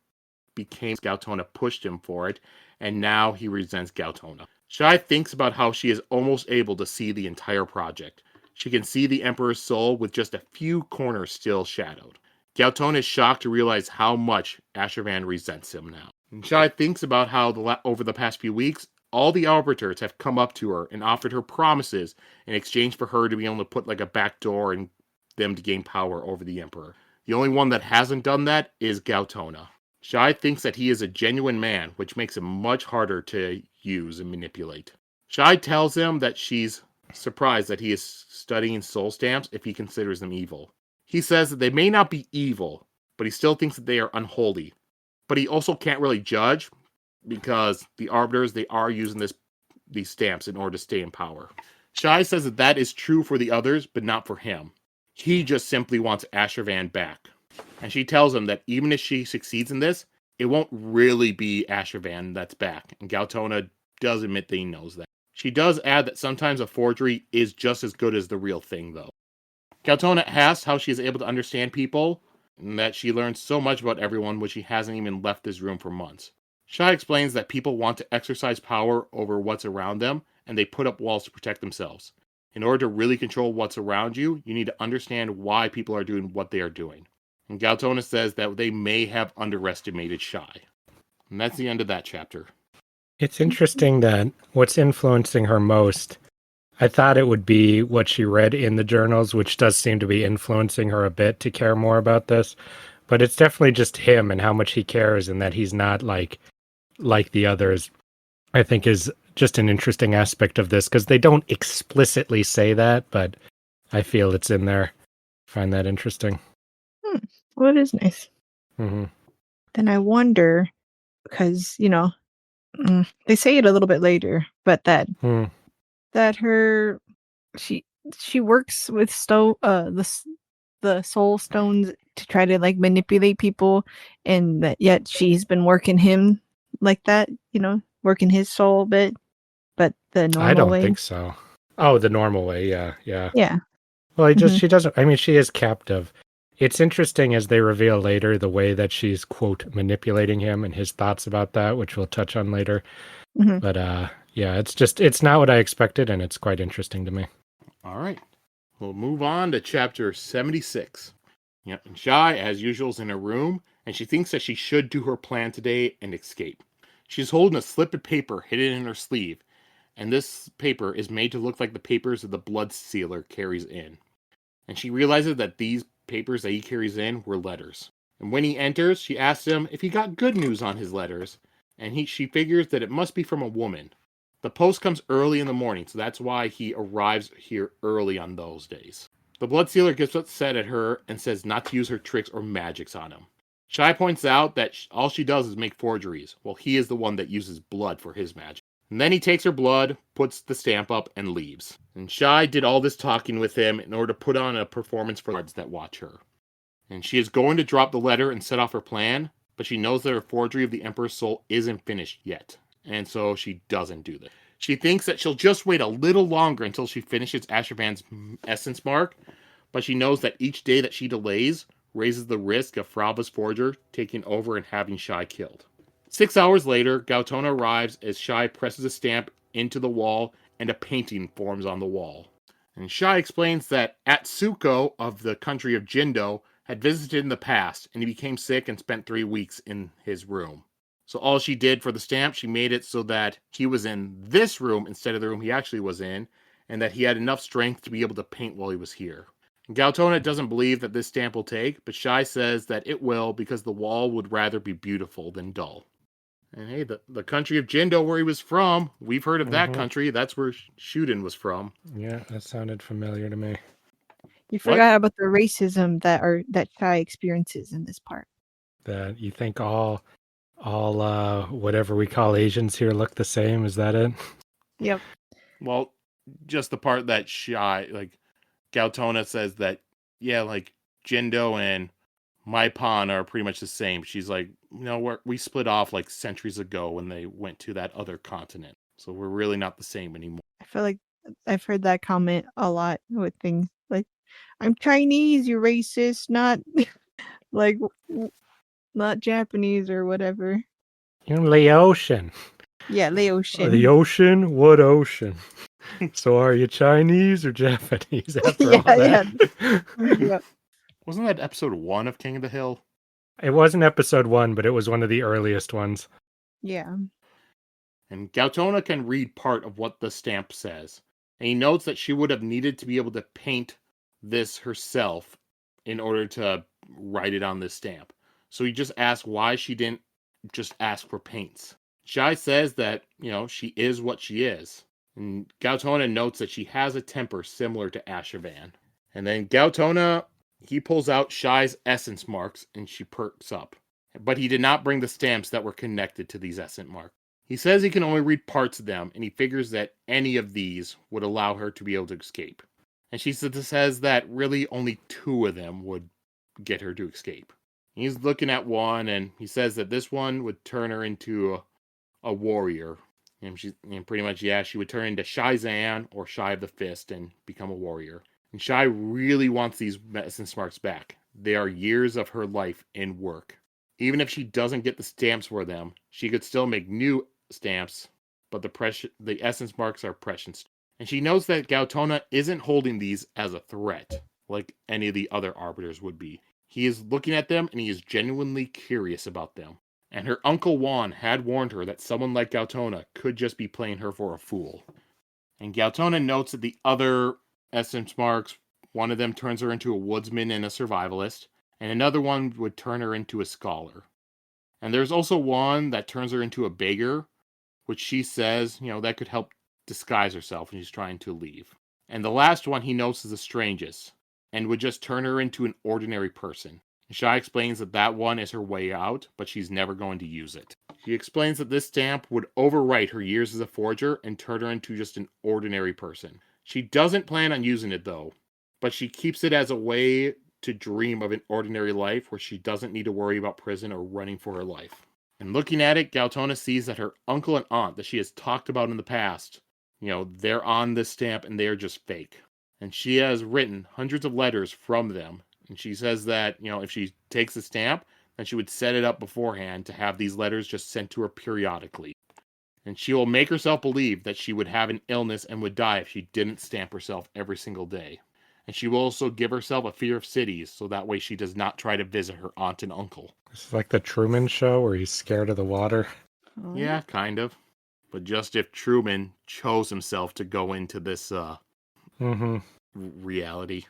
became Gaotona pushed him for it, and now he resents Gaotona. Shai thinks about how she is almost able to see the entire project. She can see the Emperor's soul with just a few corners still shadowed. Gaotona is shocked to realize how much Ashvan resents him now. And Shai thinks about how over the past few weeks, all the arbiters have come up to her and offered her promises in exchange for her to be able to put like a back door and them to gain power over the Emperor. The only one that hasn't done that is Gaotona. Shai thinks that he is a genuine man, which makes him much harder to use and manipulate. Shai tells him that she's surprised that he is studying soul stamps if he considers them evil. He says that they may not be evil, but he still thinks that they are unholy. But he also can't really judge because the arbiters, they are using these stamps in order to stay in power. Shai says that is true for the others, but not for him. He just simply wants Ashvan back. And she tells him that even if she succeeds in this, it won't really be Ashvan that's back. And Gaotona does admit that he knows that. She does add that sometimes a forgery is just as good as the real thing, though. Gaotona asks how she is able to understand people, and that she learns so much about everyone when she hasn't even left this room for months. Shai explains that people want to exercise power over what's around them, and they put up walls to protect themselves. In order to really control what's around you, you need to understand why people are doing what they are doing. And Gaotona says that they may have underestimated Shai. And that's the end of that chapter. It's interesting that what's influencing her most, I thought it would be what she read in the journals, which does seem to be influencing her a bit to care more about this. But it's definitely just him and how much he cares, and that he's not like the others, I think is just an interesting aspect of this, because they don't explicitly say that, but I feel it's in there. I find that interesting. Well, it is nice. Mm-hmm. Then I wonder, because, they say it a little bit later, but that she works with the soul stones to try to like manipulate people, and that yet she's been working him like that, working his soul a bit, but the I normal don't way. think so. Oh, the normal way, yeah. Yeah. Well, Mhm. she doesn't. I mean, she is captive. It's interesting as they reveal later the way that she's quote manipulating him and his thoughts about that, which we'll touch on later. Mhm. But yeah, it's not what I expected, and it's quite interesting to me. All right. We'll move on to chapter 76. And Shai, as usual, is in her room, and she thinks that she should do her plan today and escape. She's holding a slip of paper hidden in her sleeve, and this paper is made to look like the papers that the blood sealer carries in. And she realizes that these papers that he carries in were letters. And when he enters, she asks him if he got good news on his letters, and she figures that it must be from a woman. The post comes early in the morning, so that's why he arrives here early on those days. The blood sealer gets upset at her and says not to use her tricks or magics on him. Shai points out that all she does is make forgeries, while he is the one that uses blood for his magic. And then he takes her blood, puts the stamp up, and leaves. And Shai did all this talking with him in order to put on a performance for guards that watch her. And she is going to drop the letter and set off her plan, but she knows that her forgery of the Emperor's soul isn't finished yet. And so she doesn't do that. She thinks that she'll just wait a little longer until she finishes Ashravan's essence mark, but she knows that each day that she delays raises the risk of Frauba's forger taking over and having Shai killed. 6 hours later, Gaotona arrives as Shai presses a stamp into the wall and a painting forms on the wall. And Shai explains that Atsuko of the country of Jindo had visited in the past, and he became sick and spent 3 weeks in his room. So all she did for the stamp, she made it so that he was in this room instead of the room he actually was in, and that he had enough strength to be able to paint while he was here. Gaotona doesn't believe that this stamp will take, but Shai says that it will because the wall would rather be beautiful than dull. And hey, the country of Jindo, where he was from, we've heard of that country. That's where Shuden was from. Yeah, that sounded familiar to me. You forgot about the racism that Shai experiences in this part. That you think all whatever we call Asians here look the same? Is that it? Yep. Well, just the part that Shai, like Gaotona says that, yeah, like Jindo and Maipan are pretty much the same. She's like, we split off like centuries ago when they went to that other continent. So we're really not the same anymore. I feel like I've heard that comment a lot with things like, I'm Chinese, you racist, not like not Japanese or whatever. You're Laotian. Yeah, Laotian. The ocean? What ocean? So are you Chinese or Japanese after all that? Yeah. Wasn't that episode 1 of King of the Hill? It wasn't episode 1, but it was one of the earliest ones. Yeah. And Gaotona can read part of what the stamp says. And he notes that she would have needed to be able to paint this herself in order to write it on this stamp. So he just asks why she didn't just ask for paints. Shai says that, she is what she is. And Gaotona notes that she has a temper similar to Ashravan. And then Gaotona, he pulls out Shai's essence marks and she perks up. But he did not bring the stamps that were connected to these essence marks. He says he can only read parts of them, and he figures that any of these would allow her to be able to escape. And she says that really only 2 of them would get her to escape. He's looking at one, and he says that this one would turn her into a warrior. And pretty much, she would turn into Shai Zan or Shai of the Fist and become a warrior. And Shai really wants these essence marks back. They are years of her life in work. Even if she doesn't get the stamps for them, she could still make new stamps, but the essence marks are precious. And she knows that Gaotona isn't holding these as a threat, like any of the other arbiters would be. He is looking at them, and he is genuinely curious about them. And her Uncle Juan had warned her that someone like Gaotona could just be playing her for a fool. And Gaotona notes that the other essence marks, one of them turns her into a woodsman and a survivalist, and another one would turn her into a scholar. And there's also one that turns her into a beggar, which she says, that could help disguise herself when she's trying to leave. And the last one he notes is the strangest, and would just turn her into an ordinary person. Shai explains that that one is her way out, but she's never going to use it. She explains that this stamp would overwrite her years as a forger and turn her into just an ordinary person. She doesn't plan on using it though, but she keeps it as a way to dream of an ordinary life where she doesn't need to worry about prison or running for her life. And looking at it, Gaotona sees that her uncle and aunt that she has talked about in the past, they're on this stamp and they're just fake. And she has written hundreds of letters from them. And she says that, if she takes the stamp, then she would set it up beforehand to have these letters just sent to her periodically. And she will make herself believe that she would have an illness and would die if she didn't stamp herself every single day. And she will also give herself a fear of cities, so that way she does not try to visit her aunt and uncle. It's like the Truman Show where he's scared of the water. Oh, Yeah, kind of. But just if Truman chose himself to go into this reality.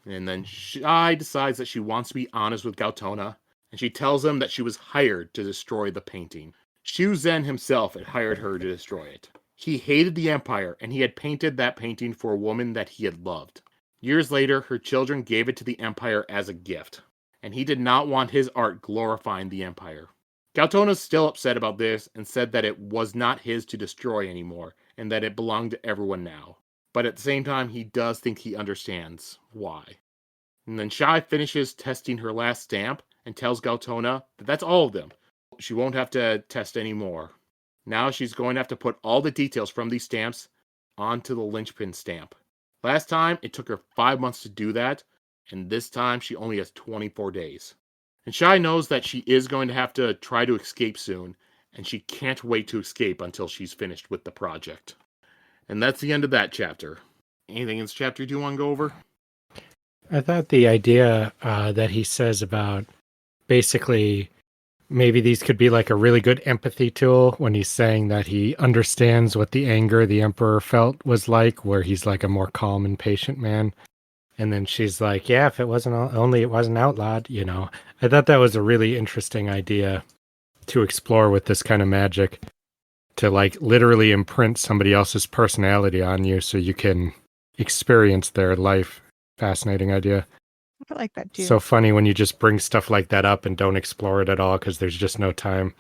And then Shai decides that she wants to be honest with Gaotona, and she tells him that she was hired to destroy the painting. Shu Zhen himself had hired her to destroy it. He hated the Empire, and he had painted that painting for a woman that he had loved. Years later, her children gave it to the Empire as a gift, and he did not want his art glorifying the Empire. Gaotona's still upset about this and said that it was not his to destroy anymore, and that it belonged to everyone now. But at the same time, he does think he understands why. And then Shai finishes testing her last stamp and tells Gaotona that that's all of them. She won't have to test anymore. Now she's going to have to put all the details from these stamps onto the linchpin stamp. Last time, it took her 5 months to do that, and this time she only has 24 days. And Shai knows that she is going to have to try to escape soon, and she can't wait to escape until she's finished with the project. And that's the end of that chapter. Anything in this chapter do you want to go over? I thought the idea that he says about basically maybe these could be like a really good empathy tool when he's saying that he understands what the anger the Emperor felt was like, where he's like a more calm and patient man. And then she's like, yeah, if it wasn't only it wasn't outlawed, I thought that was a really interesting idea to explore with this kind of magic, to like literally imprint somebody else's personality on you so you can experience their life. Fascinating idea. I like that too. So funny when you just bring stuff like that up and don't explore it at all because there's just no time.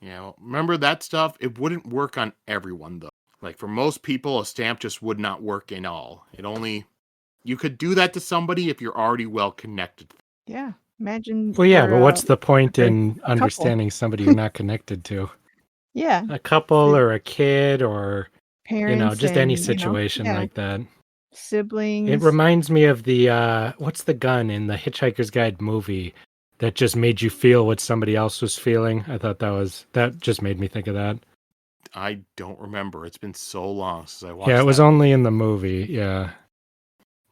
Yeah, well, remember that stuff? It wouldn't work on everyone, though. Like, for most people, a stamp just would not work in all. You could do that to somebody if you're already well connected. Yeah, imagine. Well, yeah, for, but what's the point for in a understanding somebody you're not connected to? Yeah, A couple or a kid or, parents. just any situation yeah, like that. siblings. It reminds me of the, what's the gun in the Hitchhiker's Guide movie that just made you feel what somebody else was feeling? I thought that just made me think of that. I don't remember. It's been so long since I watched Yeah, it was that. only in the movie, yeah.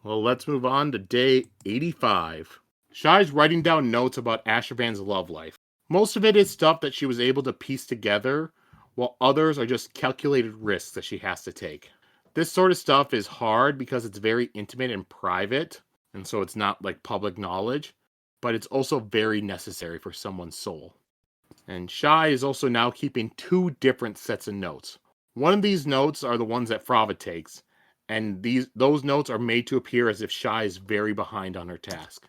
Well, let's move on to day 85. Shai's writing down notes about Ashravan's love life. Most of it is stuff that she was able to piece together, while others are just calculated risks that she has to take. This sort of stuff is hard because it's very intimate and private, and so it's not like public knowledge, but it's also very necessary for someone's soul. And Shai is also now keeping 2 different sets of notes. One of these notes are the ones that Frava takes, and those notes are made to appear as if Shai is very behind on her task.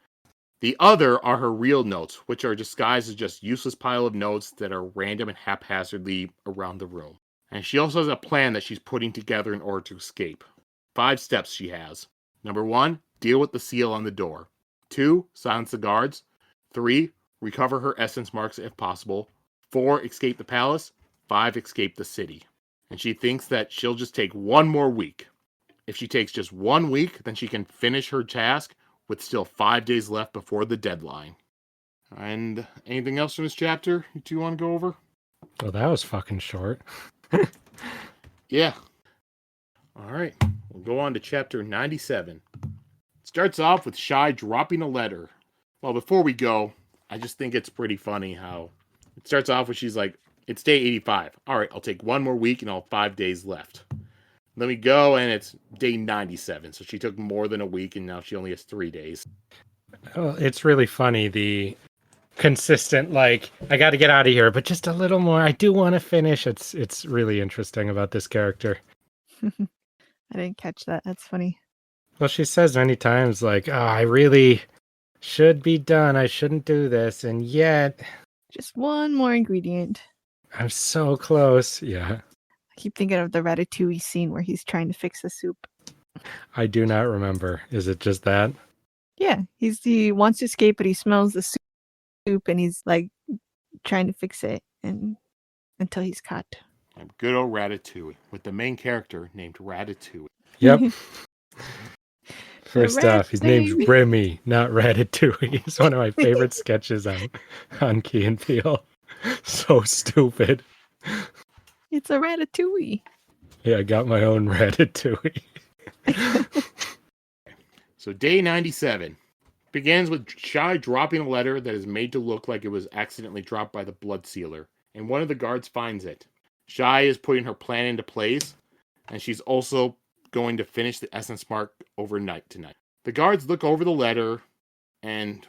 The other are her real notes, which are disguised as just useless pile of notes that are random and haphazardly around the room. And she also has a plan that she's putting together in order to escape. 5 steps she has. Number 1, deal with the seal on the door. 2, silence the guards. 3, recover her essence marks if possible. 4, escape the palace. 5, escape the city. And she thinks that she'll just take 1 more week. If she takes just 1 week, then she can finish her task with still 5 days left before the deadline. And anything else from this chapter do you want to go over? Well, that was fucking short. Yeah. All right. We'll go on to chapter 97. It starts off with Shai dropping a letter. Well, before we go, I just think it's pretty funny how it starts off with she's like, it's day 85. All right, I'll take 1 more week and I'll have 5 days left. Let me go, and it's day 97. So she took more than a week, and now she only has 3 days. Well, it's really funny, the consistent, like, I got to get out of here, but just a little more. I do want to finish. It's really interesting about this character. I didn't catch that. That's funny. Well, she says many times, like, oh, I really Should be done. I shouldn't do this. And yet, Just one more ingredient. I'm so close. Yeah. I keep thinking of the Ratatouille scene where he's trying to fix the soup. I do not remember. Is it just that? Yeah, he wants to escape, but he smells the soup and he's like trying to fix it and until he's caught. Good old Ratatouille, with the main character named Ratatouille. Yep. First rat off, his name's baby. Remy, not Ratatouille. It's one of my favorite sketches on Key and Peele. So stupid. It's a Ratatouille. Yeah, I got my own Ratatouille. So day 97 begins with Shai dropping a letter that is made to look like it was accidentally dropped by the blood sealer, and one of the guards finds it. Shai is putting her plan into place, and she's also going to finish the essence mark overnight tonight. The guards look over the letter, and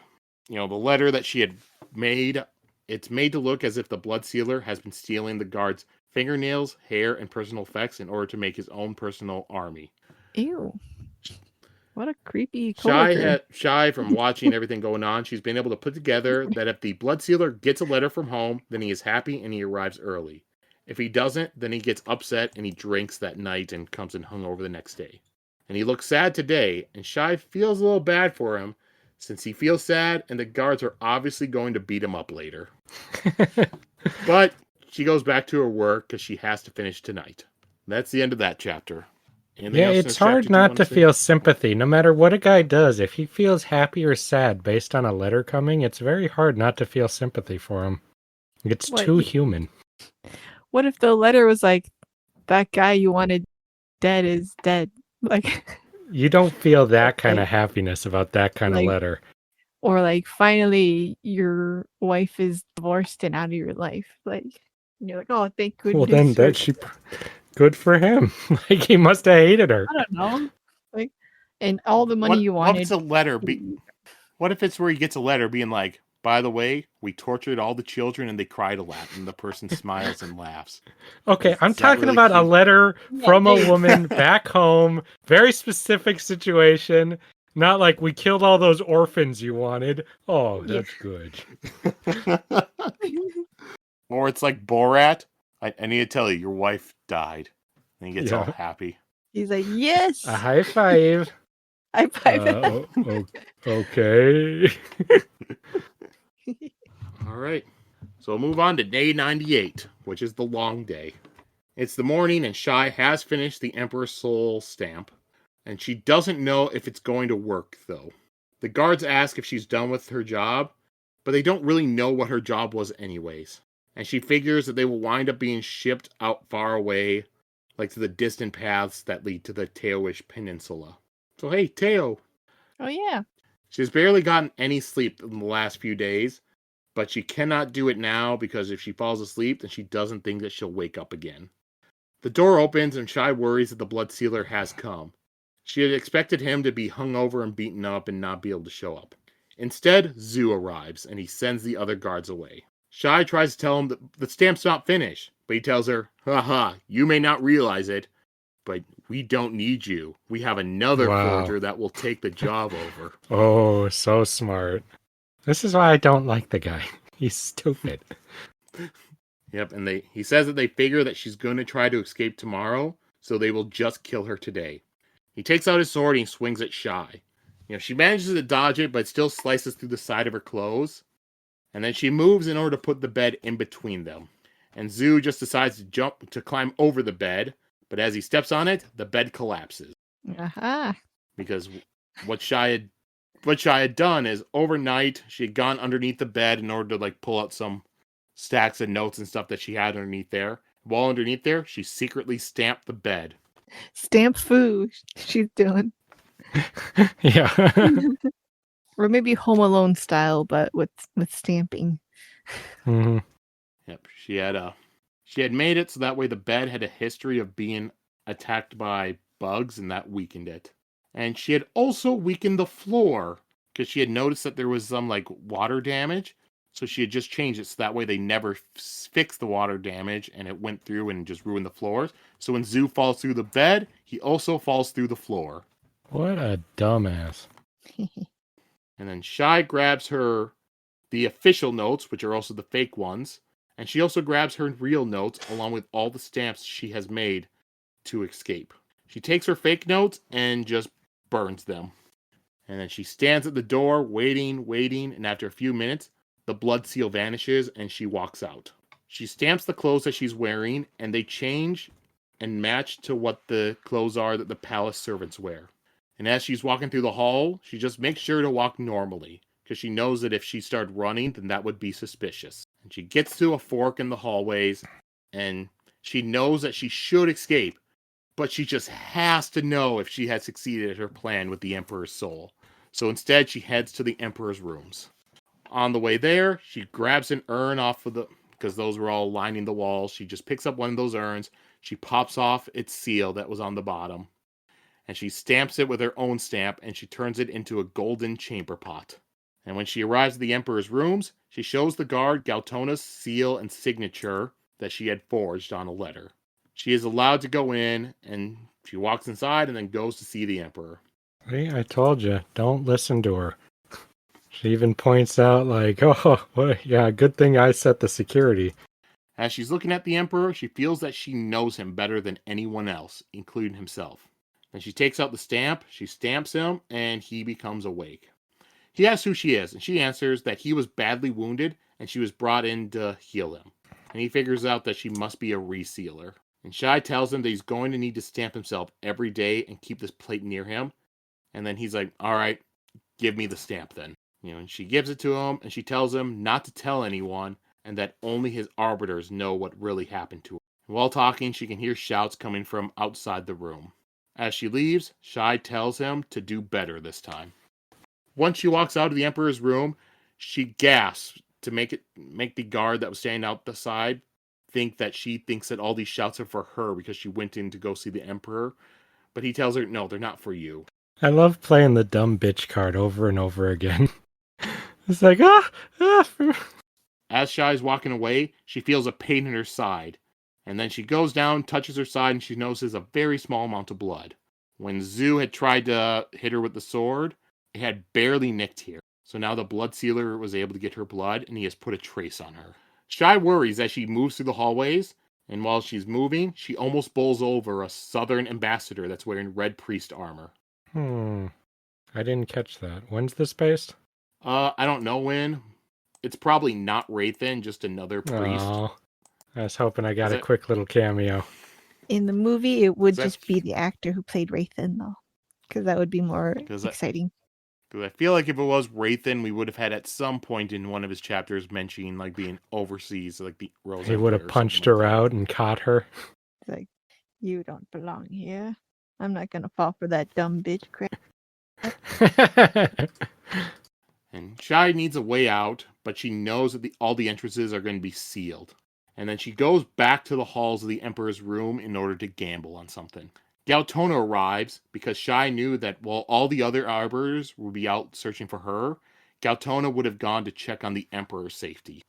the letter that she had made, it's made to look as if the blood sealer has been stealing the guards' fingernails, hair, and personal effects in order to make his own personal army. Ew. What a creepy coworker. Shai, from watching everything going on, she's been able to put together that if the blood sealer gets a letter from home, then he is happy and he arrives early. If he doesn't, then he gets upset and he drinks that night and comes in hungover the next day. And he looks sad today, and Shai feels a little bad for him, since he feels sad and the guards are obviously going to beat him up later. But she goes back to her work because she has to finish tonight. That's the end of that chapter. Anything else in It's this hard chapter you not want to say? feel sympathy, no matter what a guy does. If he feels happy or sad based on a letter coming, it's very hard not to feel sympathy for him. It's What, too he- human. What if the letter was like, that guy you wanted dead is dead? Like, You don't feel that kind of Like- happiness about that kind of like- letter. or like, finally your wife is divorced and out of your life. Like, and you're like, oh, thank goodness. Well, then for- good for him. Like, he must have hated her. I don't know. Like, and all the money you What if wanted. it's a letter? What if it's where he gets a letter being like, by the way, we tortured all the children and they cried a lot, and the person smiles and laughs. Okay, I'm Is that talking really about a cute? letter Yeah, from a dude. woman back home. Very specific situation. Not like we killed all those orphans you wanted. Oh, Yeah. that's good. Or it's like Borat. I need to tell you, your wife died. And he gets all Yeah. happy. He's like, yes. A high five. I five it. Okay. All right. So we'll move on to day 98, which is the long day. It's the morning, and Shai has finished the Emperor's Soul stamp, and she doesn't know if it's going to work, though. The guards ask if she's done with her job, but they don't really know what her job was anyways. And she figures that they will wind up being shipped out far away, like to the distant paths that lead to the Teoish Peninsula. So hey, Teo. Oh, yeah. She's barely gotten any sleep in the last few days, but she cannot do it now because if she falls asleep, then she doesn't think that she'll wake up again. The door opens and Shai worries that the blood sealer has come. She had expected him to be hungover and beaten up and not be able to show up. Instead, Zoo arrives and he sends the other guards away. Shai tries to tell him that the stamp's not finished, but he tells her, haha, you may not realize it, but we don't need you. We have another Wow. forger that will take the job over. Oh, so smart. This is why I don't like the guy. He's stupid. Yep, and he says that they figure that she's going to try to escape tomorrow, so they will just kill her today. He takes out his sword and he swings at Shai. She manages to dodge it, but it still slices through the side of her clothes. And then she moves in order to put the bed in between them. And Zoo just decides to climb over the bed, but as he steps on it, the bed collapses. Aha. Because what Shai had done is overnight she had gone underneath the bed in order to pull out some stacks of notes and stuff that she had underneath there. While underneath there, she secretly stamped the bed. Stamp food she's doing. Yeah. Or maybe Home Alone style, but with stamping. hmm Yep, she had made it so that way the bed had a history of being attacked by bugs, and that weakened it. And she had also weakened the floor because she had noticed that there was some water damage. So she had just changed it so that way they never fixed the water damage and it went through and just ruined the floors. So when Zoo falls through the bed, he also falls through the floor. What a dumbass. And then Shai grabs her the official notes, which are also the fake ones, and she also grabs her real notes along with all the stamps she has made to escape. She takes her fake notes and just burns them. And then she stands at the door, waiting, and after a few minutes, the blood seal vanishes and she walks out. She stamps the clothes that she's wearing, and they change and match to what the clothes are that the palace servants wear. And as she's walking through the hall, she just makes sure to walk normally, because she knows that if she started running, then that would be suspicious. And she gets to a fork in the hallways, and she knows that she should escape, but she just has to know if she had succeeded at her plan with the Emperor's soul. So instead, she heads to the Emperor's rooms. On the way there, she grabs an urn off of because those were all lining the walls. She just picks up one of those urns. She pops off its seal that was on the bottom, and she stamps it with her own stamp, and she turns it into a golden chamber pot. And when she arrives at the Emperor's rooms, she shows the guard Gaotona's seal and signature that she had forged on a letter. She is allowed to go in, and she walks inside and then goes to see the Emperor. See, I told you, don't listen to her. She even points out, like, oh, well, yeah, good thing I set the security. As she's looking at the Emperor, she feels that she knows him better than anyone else, including himself. Then she takes out the stamp, she stamps him, and he becomes awake. He asks who she is, and she answers that he was badly wounded, and she was brought in to heal him. And he figures out that she must be a resealer. And Shai tells him that he's going to need to stamp himself every day and keep this plate near him. And then he's like, all right, give me the stamp then. And she gives it to him, and she tells him not to tell anyone, and that only his arbiters know what really happened to her. While talking, she can hear shouts coming from outside the room. As she leaves, Shai tells him to do better this time. Once she walks out of the Emperor's room, she gasps to make the guard that was standing out the side think that she thinks that all these shouts are for her because she went in to go see the Emperor. But he tells her, no, they're not for you. I love playing the dumb bitch card over and over again. It's like, As Shai's walking away, she feels a pain in her side. And then she goes down, touches her side, and she notices a very small amount of blood. When Zhu had tried to hit her with the sword, it had barely nicked here. So now the blood sealer was able to get her blood, and he has put a trace on her. Shai worries as she moves through the hallways, and while she's moving, she almost bowls over a southern ambassador that's wearing red priest armor. I didn't catch that. When's this based? I don't know when. It's probably not Wraithen, just another priest. Oh, I was hoping I got a quick little cameo. In the movie, it would just be the actor who played Wraithen, though, because that would be more exciting. Because I feel like if it was Wraithen, we would have had at some point in one of his chapters mentioning like being overseas, like the Rose. He would have punched her out and caught her. It's like, you don't belong here. I'm not gonna fall for that dumb bitch crap. And Shai needs a way out, but she knows that all the entrances are going to be sealed. And then she goes back to the halls of the Emperor's room in order to gamble on something. Gaotona arrives because Shai knew that while all the other arbiters would be out searching for her, Gaotona would have gone to check on the Emperor's safety.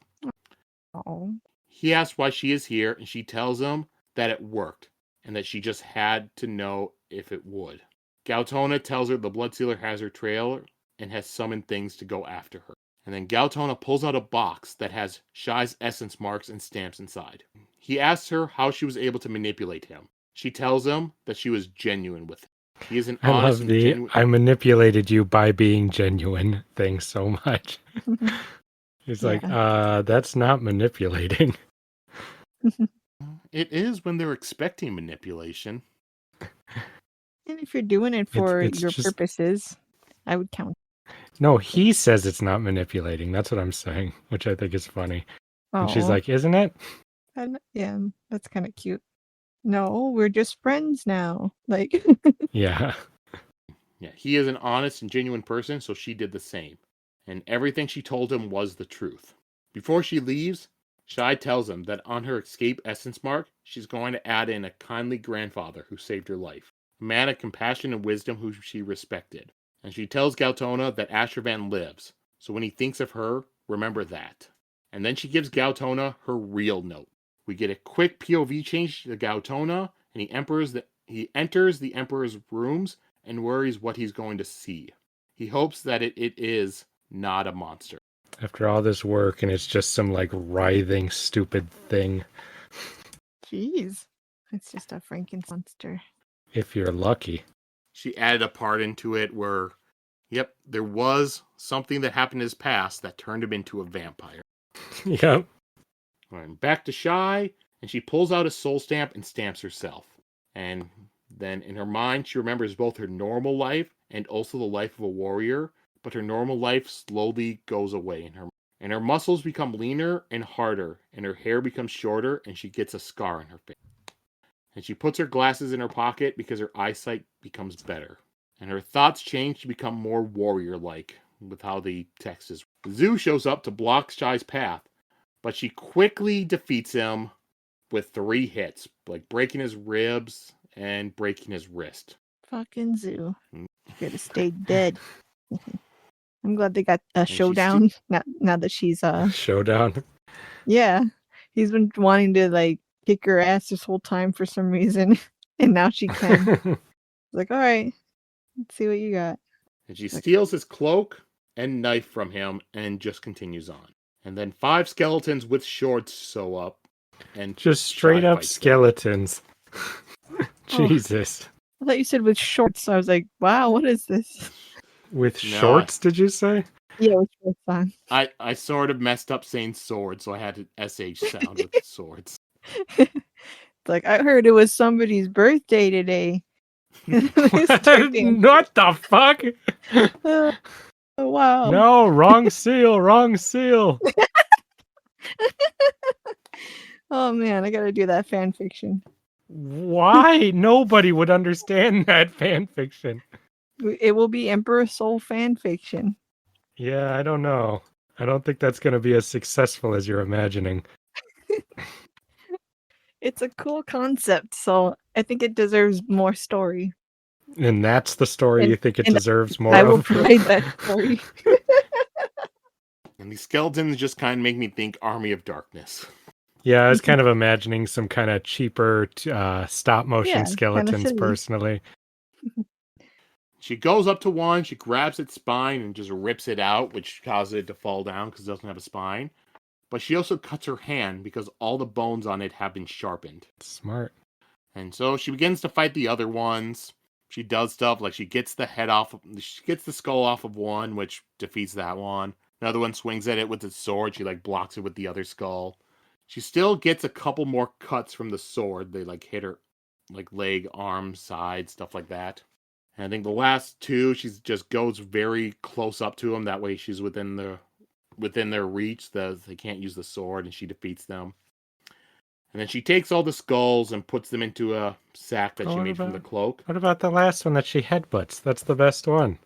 Oh. He asks why she is here, and she tells him that it worked, and that she just had to know if it would. Gaotona tells her the Bloodsealer has her trail and has summoned things to go after her. And then Gaotona pulls out a box that has Shai's essence marks and stamps inside. He asks her how she was able to manipulate him. She tells him that she was genuine with him. He is an honest and genuine... I manipulated you by being genuine thing so much. He's like, that's not manipulating. It is when they're expecting manipulation. And if you're doing it for your purposes, I would count. No, he says it's not manipulating. That's what I'm saying, which I think is funny. And she's like, isn't it? Yeah, that's kind of cute. No, we're just friends now. Like, yeah. Yeah, he is an honest and genuine person, so she did the same. And everything she told him was the truth. Before she leaves, Shai tells him that on her escape essence mark, she's going to add in a kindly grandfather who saved her life. A man of compassion and wisdom who she respected. And she tells Gaotona that Ashravan lives, so when he thinks of her, remember that. And then she gives Gaotona her real note. We get a quick POV change to Gaotona, and he enters the Emperor's rooms and worries what he's going to see. He hopes that it is not a monster. After all this work, and it's just some like writhing, stupid thing. Jeez. It's just a Frankenstein monster. If you're lucky. She added a part into it where, yep, there was something that happened in his past that turned him into a vampire. Yep. And back to Shai, and she pulls out a soul stamp and stamps herself. And then in her mind, she remembers both her normal life and also the life of a warrior, but her normal life slowly goes away in her. And her muscles become leaner and harder, and her hair becomes shorter, and she gets a scar on her face. And she puts her glasses in her pocket because her eyesight becomes better. And her thoughts change to become more warrior-like with how the text is. Zu shows up to block Shai's path, but she quickly defeats him with 3 hits, like breaking his ribs and breaking his wrist. Fucking Zoo. Could have stayed dead. I'm glad they got a showdown now that she's Showdown. Yeah. He's been wanting to like kick her ass this whole time for some reason. And now she can. Like, all right, let's see what you got. And she steals his cloak and knife from him and just continues on. And then 5 skeletons with swords show up. And just straight Shai up fights them. skeletons. Jesus. I thought you said with shorts. I was like, wow, what is this? With No, shorts, did you say? Yeah, with shorts on. I sort of messed up saying sword, so I had an SH sound with swords. It's like, I heard it was somebody's birthday today. What the fuck? Oh, wow. No, wrong seal, wrong seal. Oh man, I gotta do that fan fiction. Why? Nobody would understand that fan fiction. It will be Emperor Soul fan fiction. Yeah, I don't know. I don't think that's going to be as successful as you're imagining. It's a cool concept, so I think it deserves more story. And that's the story you think it deserves more I will of? provide that story. And these skeletons just kind of make me think Army of Darkness. Yeah, I was kind of imagining some kind of cheaper stop motion skeletons silly. personally. She goes up to one, she grabs its spine and just rips it out, which causes it to fall down because it doesn't have a spine. But she also cuts her hand because all the bones on it have been sharpened. Smart. And so she begins to fight the other ones. She does stuff like she gets the skull off of one, which defeats that one. Another one swings at it with its sword. She like blocks it with the other skull. She still gets a couple more cuts from the sword. They like hit her like leg, arm, side, stuff like that. And I think the last 2, she just goes very close up to them. That way she's within their reach. They can't use the sword, and she defeats them. And then she takes all the skulls and puts them into a sack that she made from the cloak. What about the last one that she headbutts? That's the best one.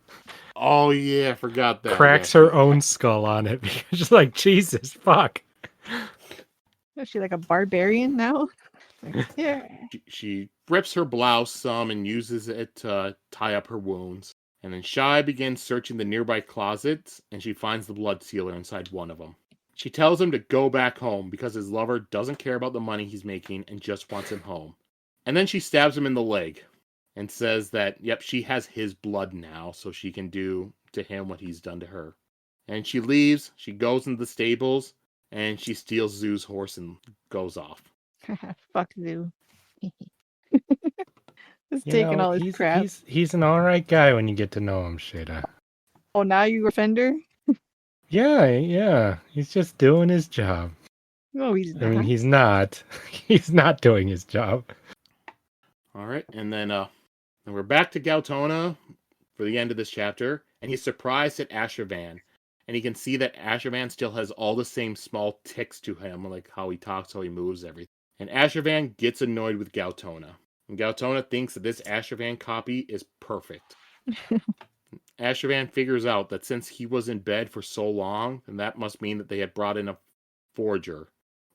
Oh yeah, I forgot that. Cracks her own skull on it because she's like, Jesus, fuck. Is she like a barbarian now? Yeah. She rips her blouse some and uses it to tie up her wounds. And then Shai begins searching the nearby closets, and she finds the blood sealer inside one of them. She tells him to go back home because his lover doesn't care about the money he's making and just wants him home. And then she stabs him in the leg and says that, yep, she has his blood now, so she can do to him what he's done to her. And she leaves, she goes into the stables, and she steals Zu's horse and goes off. Fuck Zoo. Just taking all his crap. He's an alright guy when you get to know him, Sheta. Oh, now you offender? Yeah. He's just doing his job. No, he's not. I mean, he's not. He's not doing his job. All right, and then we're back to Gaotona for the end of this chapter, and he's surprised at Ashravan, and he can see that Ashravan still has all the same small tics to him, like how he talks, how he moves, everything. And Ashravan gets annoyed with Gaotona, and Gaotona thinks that this Ashravan copy is perfect. Ashravan figures out that since he was in bed for so long, then that must mean that they had brought in a forger,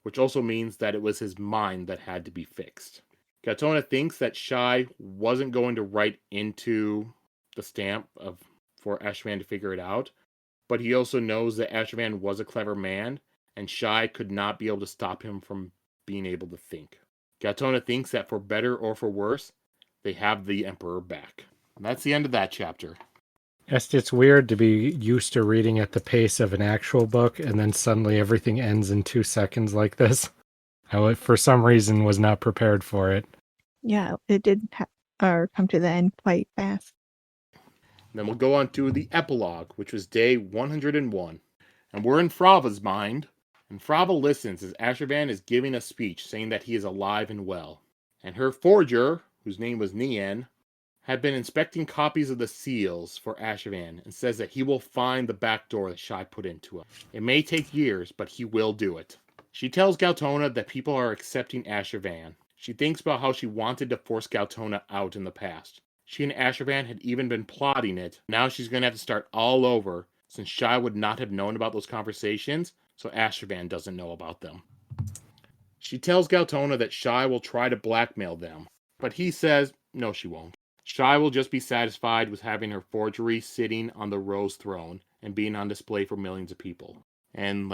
which also means that it was his mind that had to be fixed. Gaotona thinks that Shai wasn't going to write into the stamp for Ashravan to figure it out, but he also knows that Ashravan was a clever man, and Shai could not be able to stop him from being able to think. Gaotona thinks that for better or for worse, they have the Emperor back. And that's the end of that chapter. It's weird to be used to reading at the pace of an actual book, and then suddenly everything ends in 2 seconds like this. I, for some reason, was not prepared for it. Yeah, it did come to the end quite fast. Then we'll go on to the epilogue, which was day 101. And we're in Frava's mind, and Frava listens as Ashurban is giving a speech saying that he is alive and well. And her forger, whose name was Nian, had been inspecting copies of the seals for Ashurban and says that he will find the back door that Shai put into him. It may take years, but he will do it. She tells Gaotona that people are accepting Ashurban. She thinks about how she wanted to force Gaotona out in the past. She and Ashurban had even been plotting it. Now she's going to have to start all over, since Shai would not have known about those conversations, so Ashurban doesn't know about them. She tells Gaotona that Shai will try to blackmail them, but he says no, she won't. Shai will just be satisfied with having her forgery sitting on the rose throne and being on display for millions of people. And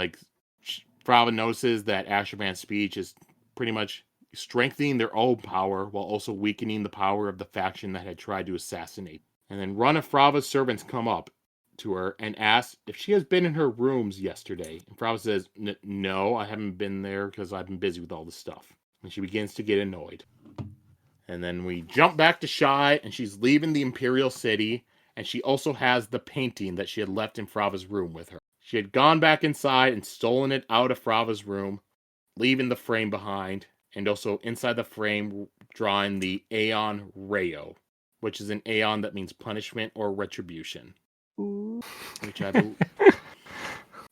Frava notices that Ashurban's speech is pretty much strengthening their own power while also weakening the power of the faction that had tried to assassinate. And then one of Frava's servants come up to her and asks if she has been in her rooms yesterday. And Frava says, no, I haven't been there because I've been busy with all this stuff. And she begins to get annoyed. And then we jump back to Shai, and she's leaving the Imperial City, and she also has the painting that she had left in Frava's room with her. She had gone back inside and stolen it out of Frava's room, leaving the frame behind, and also inside the frame drawing the Aeon Rayo, which is an Aeon that means punishment or retribution. Ooh.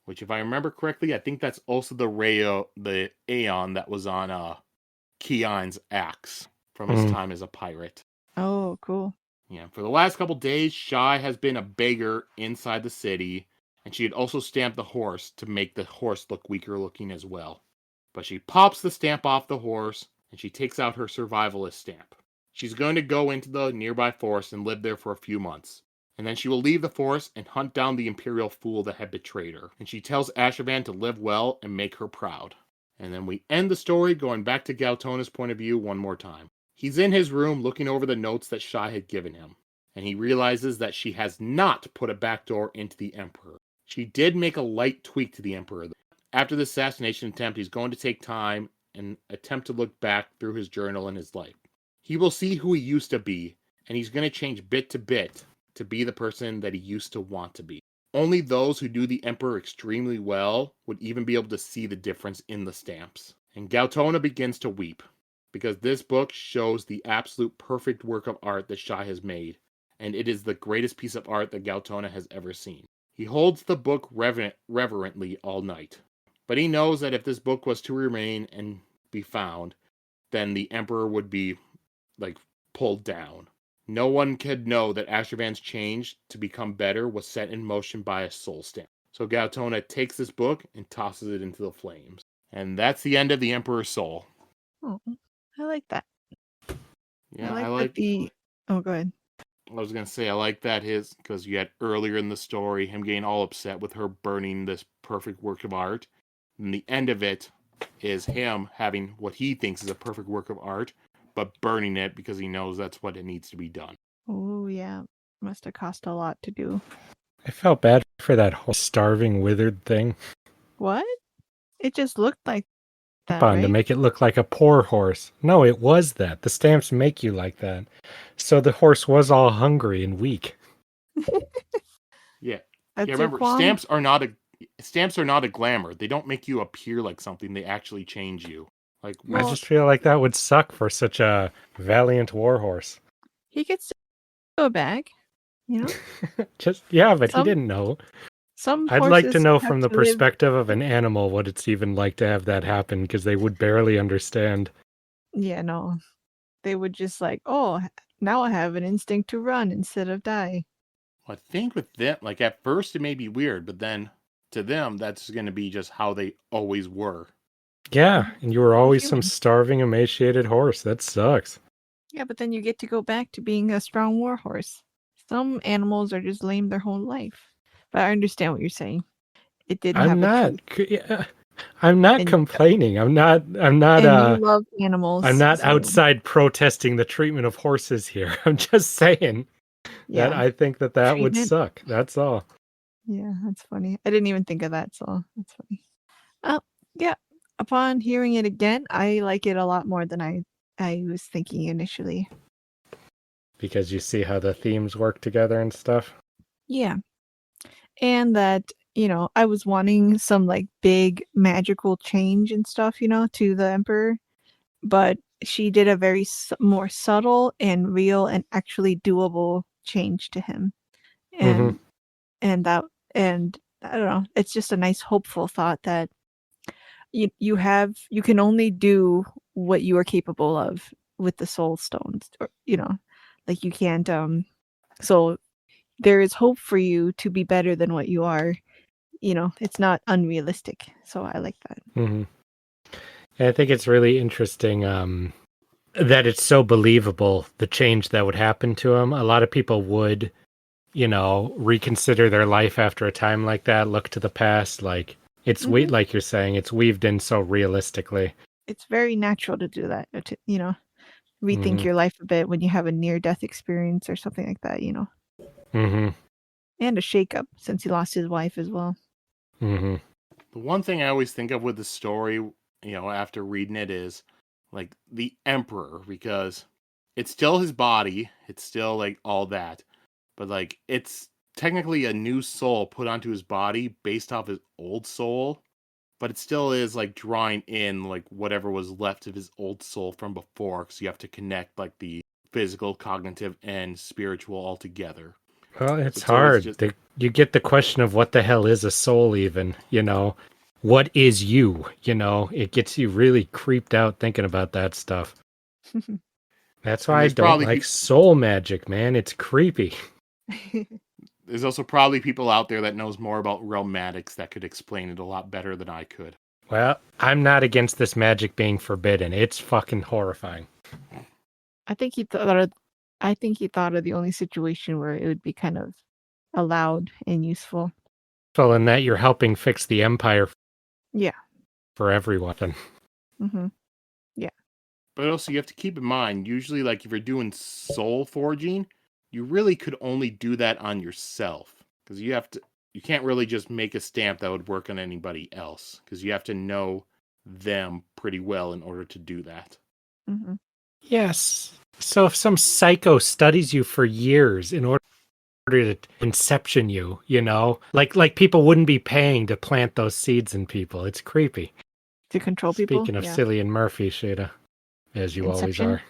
Which if I remember correctly, I think that's also the Aeon that was on Kian's axe from his time as a pirate. Oh, cool. Yeah, for the last couple days, Shai has been a beggar inside the city, and she had also stamped the horse to make the horse look weaker looking as well. But she pops the stamp off the horse, and she takes out her survivalist stamp. She's going to go into the nearby forest and live there for a few months. And then she will leave the forest and hunt down the Imperial fool that had betrayed her. And she tells Ashurban to live well and make her proud. And then we end the story going back to Gaotona's point of view one more time. He's in his room looking over the notes that Shai had given him. And he realizes that she has not put a backdoor into the Emperor. She did make a light tweak to the Emperor. After the assassination attempt, he's going to take time and attempt to look back through his journal and his life. He will see who he used to be, and he's going to change bit to bit to be the person that he used to want to be. Only those who knew the Emperor extremely well would even be able to see the difference in the stamps. And Gaotona begins to weep, because this book shows the absolute perfect work of art that Shai has made, and it is the greatest piece of art that Gaotona has ever seen. He holds the book reverently all night, but he knows that if this book was to remain and be found, then the Emperor would be, pulled down. No one could know that Ashurban's change to become better was set in motion by a soul stamp. So Gaotona takes this book and tosses it into the flames. And that's the end of the Emperor's Soul. Oh, I like that. Yeah, I like that Oh, go ahead. I was going to say, I like that because you had earlier in the story him getting all upset with her burning this perfect work of art. And the end of it is him having what he thinks is a perfect work of art, but burning it because he knows that's what it needs to be done. Oh, yeah. Must have cost a lot to do. I felt bad for that whole starving, withered thing. What? It just looked like that, Fun right? to make it look like a poor horse. No, it was that. The stamps make you like that. So the horse was all hungry and weak. Yeah. That's Remember, stamps are not a glamour. They don't make you appear like something. They actually change you. I just feel like that would suck for such a valiant warhorse. He could still go back, you know? But he didn't know. I'd like to know from the perspective of an animal what it's even like to have that happen, because they would barely understand. Yeah, no. They would just now I have an instinct to run instead of die. I think with them, at first it may be weird, but then to them, that's going to be just how they always were. Yeah, and you were always some starving, emaciated horse. That sucks. Yeah, but then you get to go back to being a strong warhorse. Some animals are just lame their whole life. But I understand what you're saying. It didn't I'm not complaining. I'm not and you love animals. I'm not outside protesting the treatment of horses here. I'm just saying Yeah. I think that would Treatment. suck. That's all. Yeah, that's funny. I didn't even think of that, so that's funny. Oh, yeah. Upon hearing it again, I like it a lot more than I was thinking initially. Because you see how the themes work together and stuff. Yeah. And that, I was wanting some like big magical change and stuff, to the emperor, but she did a very more subtle and real and actually doable change to him. Mm-hmm. And that and I don't know, it's just a nice hopeful thought that you can only do what you are capable of with the soul stones, or like you can't so there is hope for you to be better than what you are. It's not unrealistic, so I like that. Mm-hmm. And I think it's really interesting that it's so believable, the change that would happen to him. A lot of people would, reconsider their life after a time like that, look to the past. Like, it's like you're saying, it's weaved in so realistically. It's very natural to do that, to, rethink your life a bit when you have a near-death experience or something like that, Mm-hmm. and a shakeup since he lost his wife as well. Mm-hmm. The one thing I always think of with the story, after reading it is like the Emperor, because it's still his body, it's still like all that, but like it's technically a new soul put onto his body based off his old soul, but it still is like drawing in like whatever was left of his old soul from before, because you have to connect like the physical, cognitive, and spiritual all together. Well, it's So always hard. You get the question of what the hell is a soul even, What is you? It gets you really creeped out thinking about that stuff. That's why I don't like soul magic, man. It's creepy. There's also probably people out there that knows more about realmatics that could explain it a lot better than I could. Well, I'm not against this magic being forbidden. It's fucking horrifying. I think he thought of the only situation where it would be kind of allowed and useful. Well, in that you're helping fix the empire. Yeah. For everyone. Mm-hmm. Yeah. But also you have to keep in mind, usually like if you're doing soul forging, you really could only do that on yourself. Because you can't really just make a stamp that would work on anybody else. Because you have to know them pretty well in order to do that. Mm-hmm. Yes. So if some psycho studies you for years in order to inception you, like people wouldn't be paying to plant those seeds in people. It's creepy. To control people. Speaking of Cillian Murphy, Sheta, as you Inception? always are.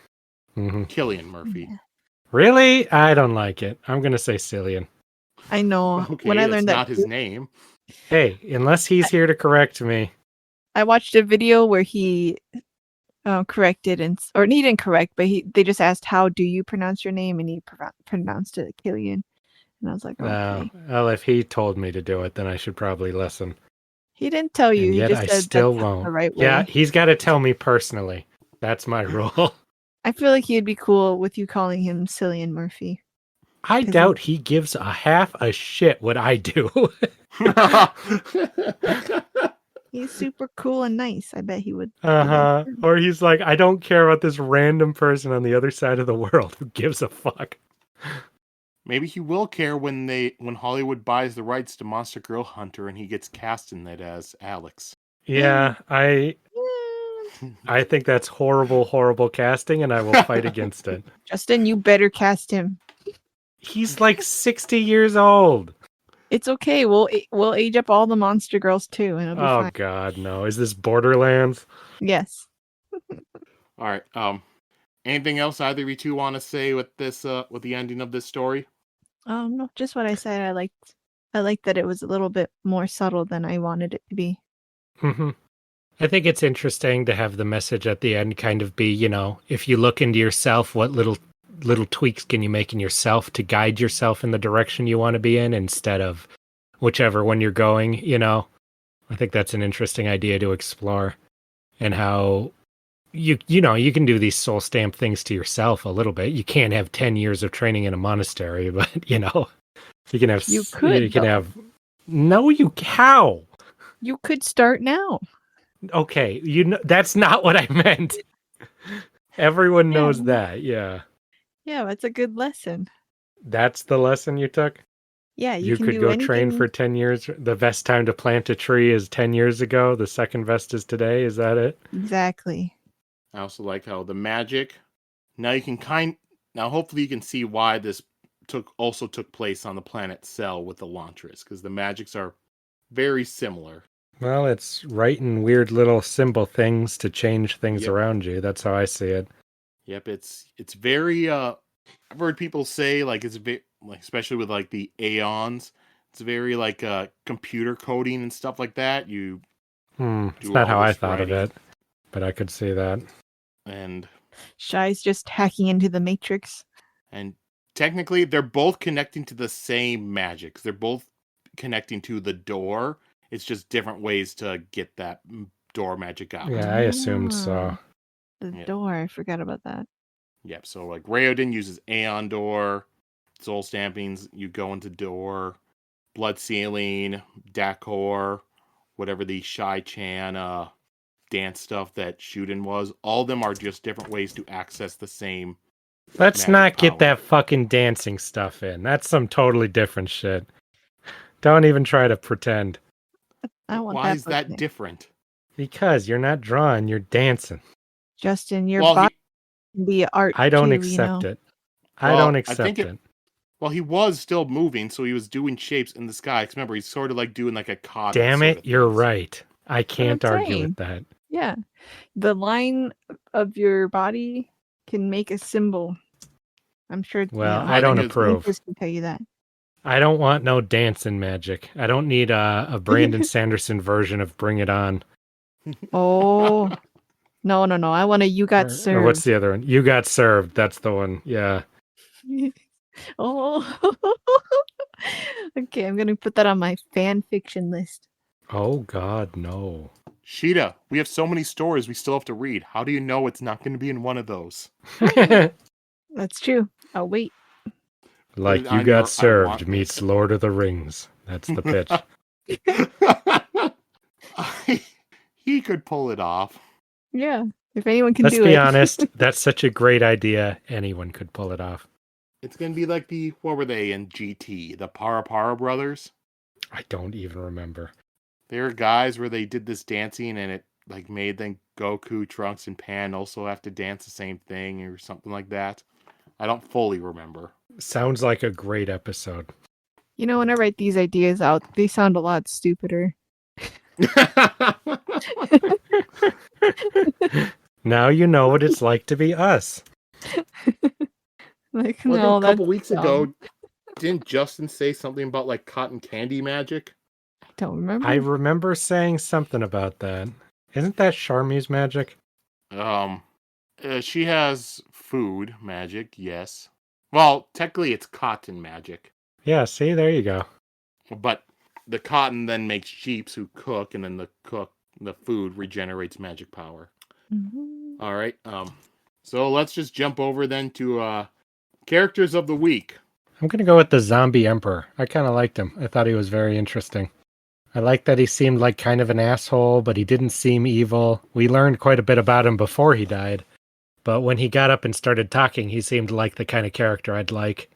Mm-hmm. Cillian Murphy. Yeah. Really? I don't like it. I'm gonna say Cillian. I know. Okay, when I that's learned not that his name. Hey, unless he's here to correct me. I watched a video where he corrected or he didn't correct, but they just asked, "How do you pronounce your name?" and he pronounced it Killian, and I was like, "Okay." Well, if he told me to do it, then I should probably listen. He didn't tell you. And He yet just I said still that's won't. the right way. Yeah, he's got to tell me personally. That's my rule. I feel like he'd be cool with you calling him Cillian Murphy. I doubt he gives a half a shit what I do. He's super cool and nice. I bet he would. Or he's like, I don't care about this random person on the other side of the world. Who gives a fuck? Maybe he will care when Hollywood buys the rights to Monster Girl Hunter and he gets cast in it as Alex. Yeah, I think that's horrible casting, and I will fight against it. Justin, you better cast him. He's like 60 years old. It's okay. We'll age up all the monster girls too, and it'll be fine. Oh God, no! Is this Borderlands? Yes. All right. Anything else either of you two want to say with this? With the ending of this story? No, just what I said. I liked that it was a little bit more subtle than I wanted it to be. Mm-hmm. I think it's interesting to have the message at the end kind of be, if you look into yourself, what little tweaks can you make in yourself to guide yourself in the direction you want to be in instead of whichever one you're going, I think that's an interesting idea to explore, and how you can do these soul stamp things to yourself a little bit. You can't have 10 years of training in a monastery, but you can have how you could start now. Okay, that's not what I meant. Everyone knows that, yeah. Yeah, that's a good lesson. That's the lesson you took? Yeah, you You can could do go anything. train for 10 years. The best time to plant a tree is 10 years ago. The second best is today. Is that it? Exactly. I also like how the magic. Now you can now hopefully you can see why this took place on the planet Cell with the Elantris, because the magics are very similar. Well, it's writing weird little symbol things to change things Yep. around you. That's how I see it. Yep, it's very I've heard people say like it's like especially with like the Aeons, it's very like computer coding and stuff like that. You It's do not all how I this thought of writing it, but I could see that. and Shai's just hacking into the Matrix. and technically they're both connecting to the same magics. They're both connecting to the door. It's just different ways to get that door magic out. Yeah, I assumed so. The Yeah. door, I forgot about that. Yep. So like Raoden uses Aeon Door, Soul Stampings. You go into Door, Blood Sealing, Dakor, whatever the Shai Chan dance stuff that Shuden was. All of them are just different ways to access the same. Let's magic not get power. that fucking dancing stuff in. That's some totally different shit. Don't even try to pretend. I want Why that is book that there. different? Because you're not drawing, you're dancing. Justin, your Well, body can be art I don't too, accept it. I Well, don't I think accept it. Well, he was still moving, so he was doing shapes in the sky. 'Cause remember, he's sort of like doing like a cotton. Damn sort it, of you're things. right. I can't I'm argue saying. with that. Yeah. The line of your body can make a symbol. I'm sure. Well, I don't approve. Scientists can tell you that. I don't want no dancing magic. I don't need a Brandon Sanderson version of Bring It On. Oh. No. I want a you got served. Or what's the other one? You Got Served. That's the one. Yeah. Oh. Okay, I'm gonna put that on my fan fiction list. Oh, God, no. Sheta, we have so many stories we still have to read. How do you know it's not going to be in one of those? That's true. I'll wait. Like it You on Got your I Served want meets list. Lord of the Rings. That's the pitch. He could pull it off. Yeah. If anyone can Let's do be it. honest. That's such a great idea. Anyone could pull it off. It's going to be like what were they in GT? The Para brothers? I don't even remember. They're guys where they did this dancing and it like made then Goku, Trunks, and Pan also have to dance the same thing or something like that. I don't fully remember. Sounds like a great episode. You know, when I write these ideas out, they sound a lot stupider. Now you know what it's like to be us. Like, Well, no, a that's couple weeks dumb. ago, didn't Justin say something about like cotton candy magic? I don't remember. I remember saying something about that. Isn't that Charmy's magic? She has food magic, yes. Well, technically it's cotton magic. Yeah, see, there you go. But the cotton then makes sheeps who cook, and then the food regenerates magic power. Mhm. All right. So let's just jump over then to characters of the week. I'm going to go with the Zombie Emperor. I kind of liked him. I thought he was very interesting. I liked that he seemed like kind of an asshole, but he didn't seem evil. We learned quite a bit about him before he died. But when he got up and started talking, he seemed like the kind of character I'd like.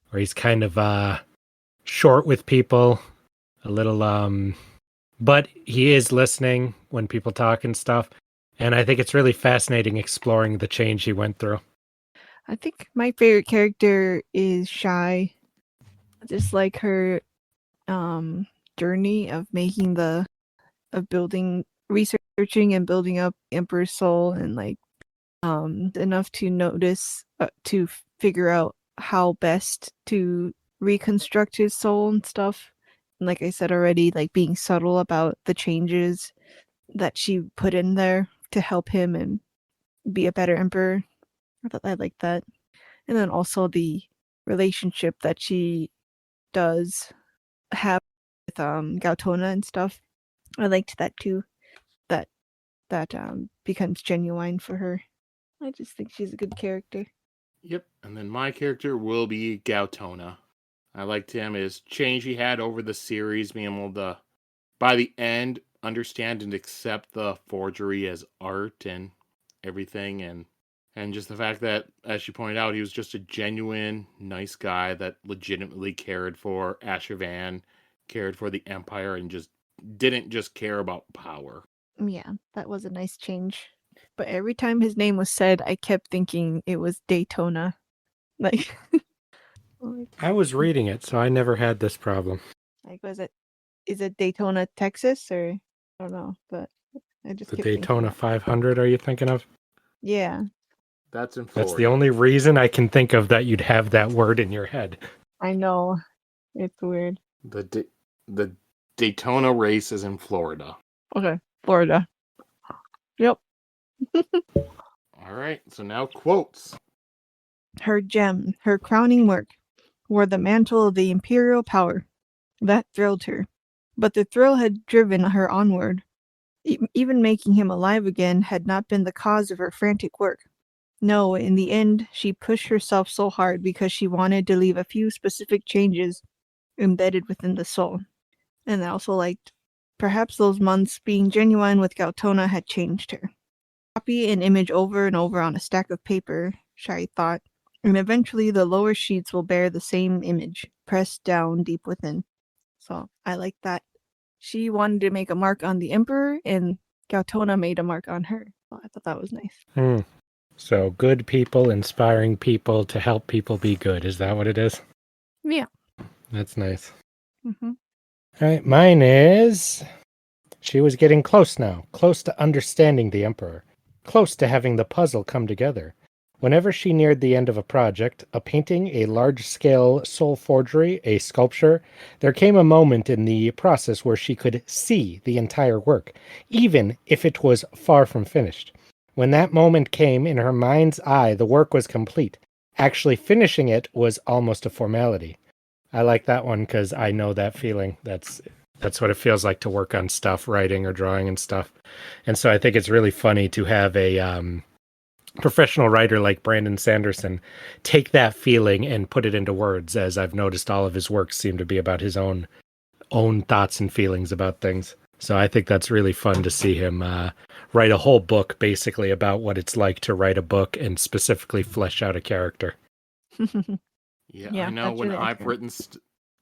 Where he's kind of short with people. A little, but he is listening when people talk and stuff. And I think it's really fascinating exploring the change he went through. I think my favorite character is Shai. I just like her journey of researching and building up Emperor's soul, and like enough to notice to figure out how best to reconstruct his soul and stuff. And like I said already, like being subtle about the changes that she put in there to help him and be a better emperor. I thought I liked that. And then also the relationship that she does have with Gaotona and stuff. I liked that too. That becomes genuine for her. I just think she's a good character. Yep. And then my character will be Gaotona. I liked him, his change he had over the series, being able to, by the end, understand and accept the forgery as art and everything, and And just the fact that, as she pointed out, he was just a genuine, nice guy that legitimately cared for Ashravan, cared for the Empire, and just didn't just care about power. Yeah, that was a nice change. But every time his name was said, I kept thinking it was Daytona. Like, I was reading it, so I never had this problem. was it? Is it Daytona, Texas, or I don't know, but I just The kept thinking Daytona that. 500, are you thinking of? Yeah, That's in Florida. That's the only reason I can think of that you'd have that word in your head. I know. It's weird. The Daytona race is in Florida. Okay, Florida. Yep. All right, so now quotes. Her gem, her crowning work, wore the mantle of the imperial power. That thrilled her. But the thrill had driven her onward. Even making him alive again had not been the cause of her frantic work. No, in the end, she pushed herself so hard because she wanted to leave a few specific changes embedded within the soul. And I also liked, perhaps those months being genuine with Gaotona had changed her. Copy an image over and over on a stack of paper, Shai thought, and eventually the lower sheets will bear the same image, pressed down deep within. So I like that. She wanted to make a mark on the Emperor, and Gaotona made a mark on her. So I thought that was nice. So good people inspiring people to help people be good. Is that what it is? Yeah. That's nice. Mm-hmm. All right, mine is... She was getting close now, close to understanding the Emperor, close to having the puzzle come together. Whenever she neared the end of a project, a painting, a large-scale soul forgery, a sculpture, there came a moment in the process where she could see the entire work, even if it was far from finished. When that moment came, in her mind's eye, the work was complete. Actually finishing it was almost a formality. I like that one because I know that feeling. That's what it feels like to work on stuff, writing or drawing and stuff. And so I think it's really funny to have a professional writer like Brandon Sanderson take that feeling and put it into words, as I've noticed all of his works seem to be about his own thoughts and feelings about things. So I think that's really fun to see him write a whole book basically about what it's like to write a book and specifically flesh out a character. Yeah, I know when I've written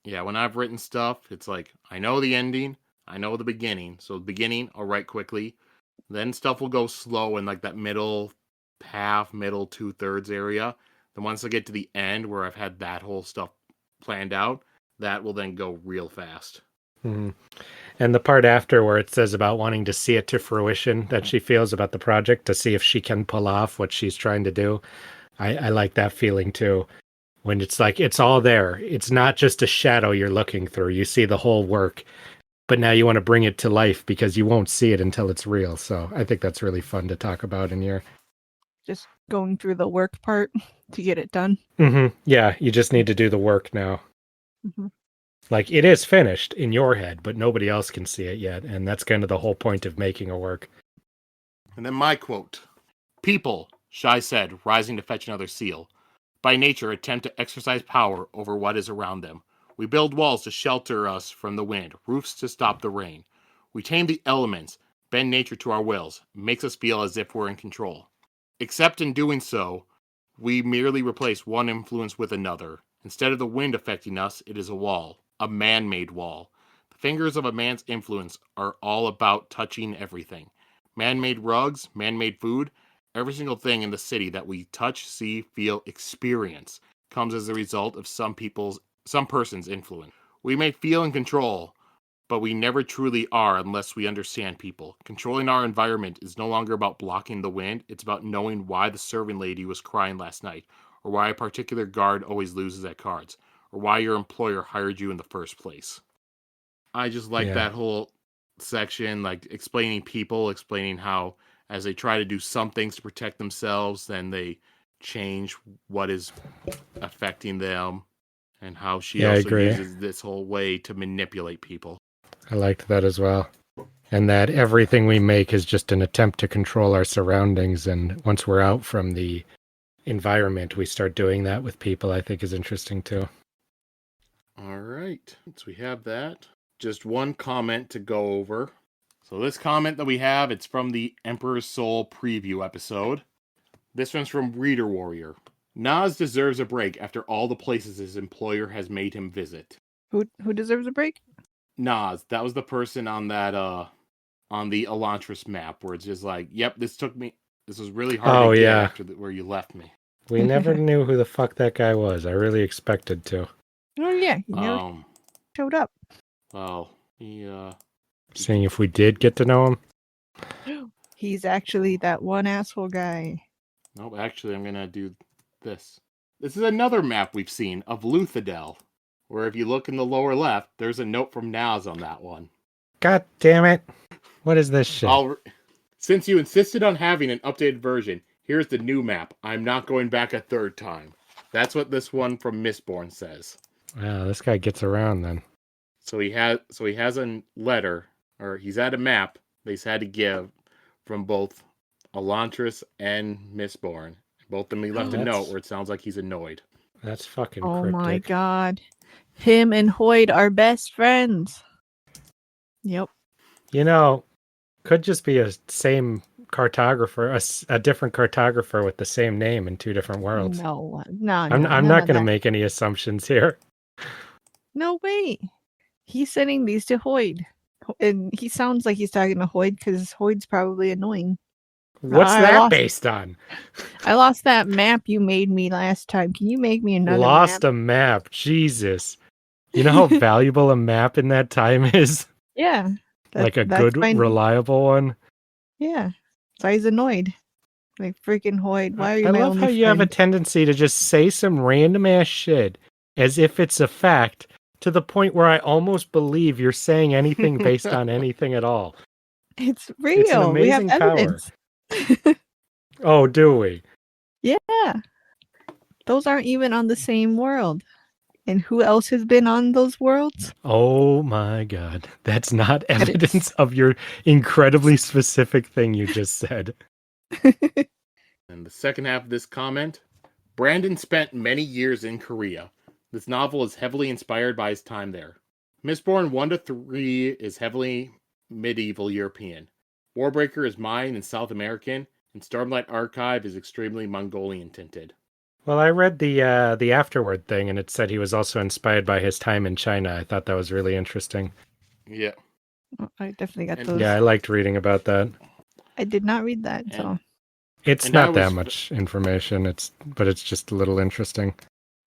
when I've written stuff, it's like I know the ending, I know the beginning. So the beginning I'll write quickly. Then stuff will go slow in like that middle half, middle 2/3 area. Then once I get to the end where I've had that whole stuff planned out, that will then go real fast. Mm-hmm. And the part after where it says about wanting to see it to fruition that she feels about the project to see if she can pull off what she's trying to do. I like that feeling too. When it's like, it's all there. It's not just a shadow you're looking through. You see the whole work, but now you want to bring it to life because you won't see it until it's real. So I think that's really fun to talk about in here. Just going through the work part to get it done. Mm-hmm. Yeah, you just need to do the work now. Mm-hmm. Like, it is finished in your head, but nobody else can see it yet. And that's kind of the whole point of making a work. And then my quote. People, Shai said, rising to fetch another seal, by nature attempt to exercise power over what is around them. We build walls to shelter us from the wind, roofs to stop the rain. We tame the elements, bend nature to our wills, makes us feel as if we're in control. Except in doing so, we merely replace one influence with another. Instead of the wind affecting us, it is a wall, a man-made wall. The fingers of a man's influence are all about touching everything. Man-made rugs, man-made food, every single thing in the city that we touch, see, feel, experience comes as a result of some person's influence. We may feel in control, but we never truly are unless we understand people. Controlling our environment is no longer about blocking the wind, it's about knowing why the serving lady was crying last night, or why a particular guard always loses at cards, or why your employer hired you in the first place. I just like that whole section, like explaining people, explaining how as they try to do some things to protect themselves, then they change what is affecting them, and how she also uses this whole way to manipulate people. I liked that as well. And that everything we make is just an attempt to control our surroundings. And once we're out from the environment, we start doing that with people, I think is interesting too. All right. So we have that. Just one comment to go over. So this comment that we have, it's from the Emperor's Soul preview episode. This one's from Reader Warrior. Nas deserves a break after all the places his employer has made him visit. Who deserves a break? Nas, that was the person on that on the Elantris map where it's just like, yep, this was really hard to get after where you left me. We never knew who the fuck that guy was. I really expected to. Oh yeah, he never showed up. Well, he Seeing if we did get to know him. He's actually that one asshole guy. Nope, actually I'm gonna do this. This is another map we've seen of Luthadel, where if you look in the lower left, there's a note from Naz on that one. God damn it. What is this shit? Since you insisted on having an updated version, here's the new map. I'm not going back a third time. That's what this one from Mistborn says. Wow, this guy gets around then. So he has a letter, or he's had a map that he's had to give from both Elantris and Mistborn. Both of them he left a note where it sounds like he's annoyed. That's fucking Oh cryptic. my god. Him and Hoyd are best friends. Yep. You know, could just be a same cartographer, a different cartographer with the same name in two different worlds. No. I'm not going to make any assumptions here. No way. He's sending these to Hoyd. And he sounds like he's talking to Hoyd because Hoyd's probably annoying. What's that based on? I lost that map you made me last time. Can you make me another Lost map? a map. Jesus. You know how valuable a map in that time is? Yeah. Like a good, reliable one? Yeah. So he's annoyed. Like freaking Hoyd. Why are you I my love only how you have a friend? tendency to just say some random ass shit as if it's a fact to the point where I almost believe you're saying anything based on anything at all. It's real. It's an amazing we have evidence. Oh, do we? Yeah. Those aren't even on the same world. And who else has been on those worlds? Oh my god. That's not evidence of your incredibly specific thing you just said. And the second half of this comment, Brandon spent many years in Korea. This novel is heavily inspired by his time there. Mistborn 1-3 is heavily medieval European. Warbreaker is Mayan and South American, and Stormlight Archive is extremely Mongolian tinted. Well, I read the afterward thing, and it said he was also inspired by his time in China. I thought that was really interesting. Yeah. I definitely got those. Yeah, I liked reading about that. I did not read that, so It's not that much information, but it's just a little interesting.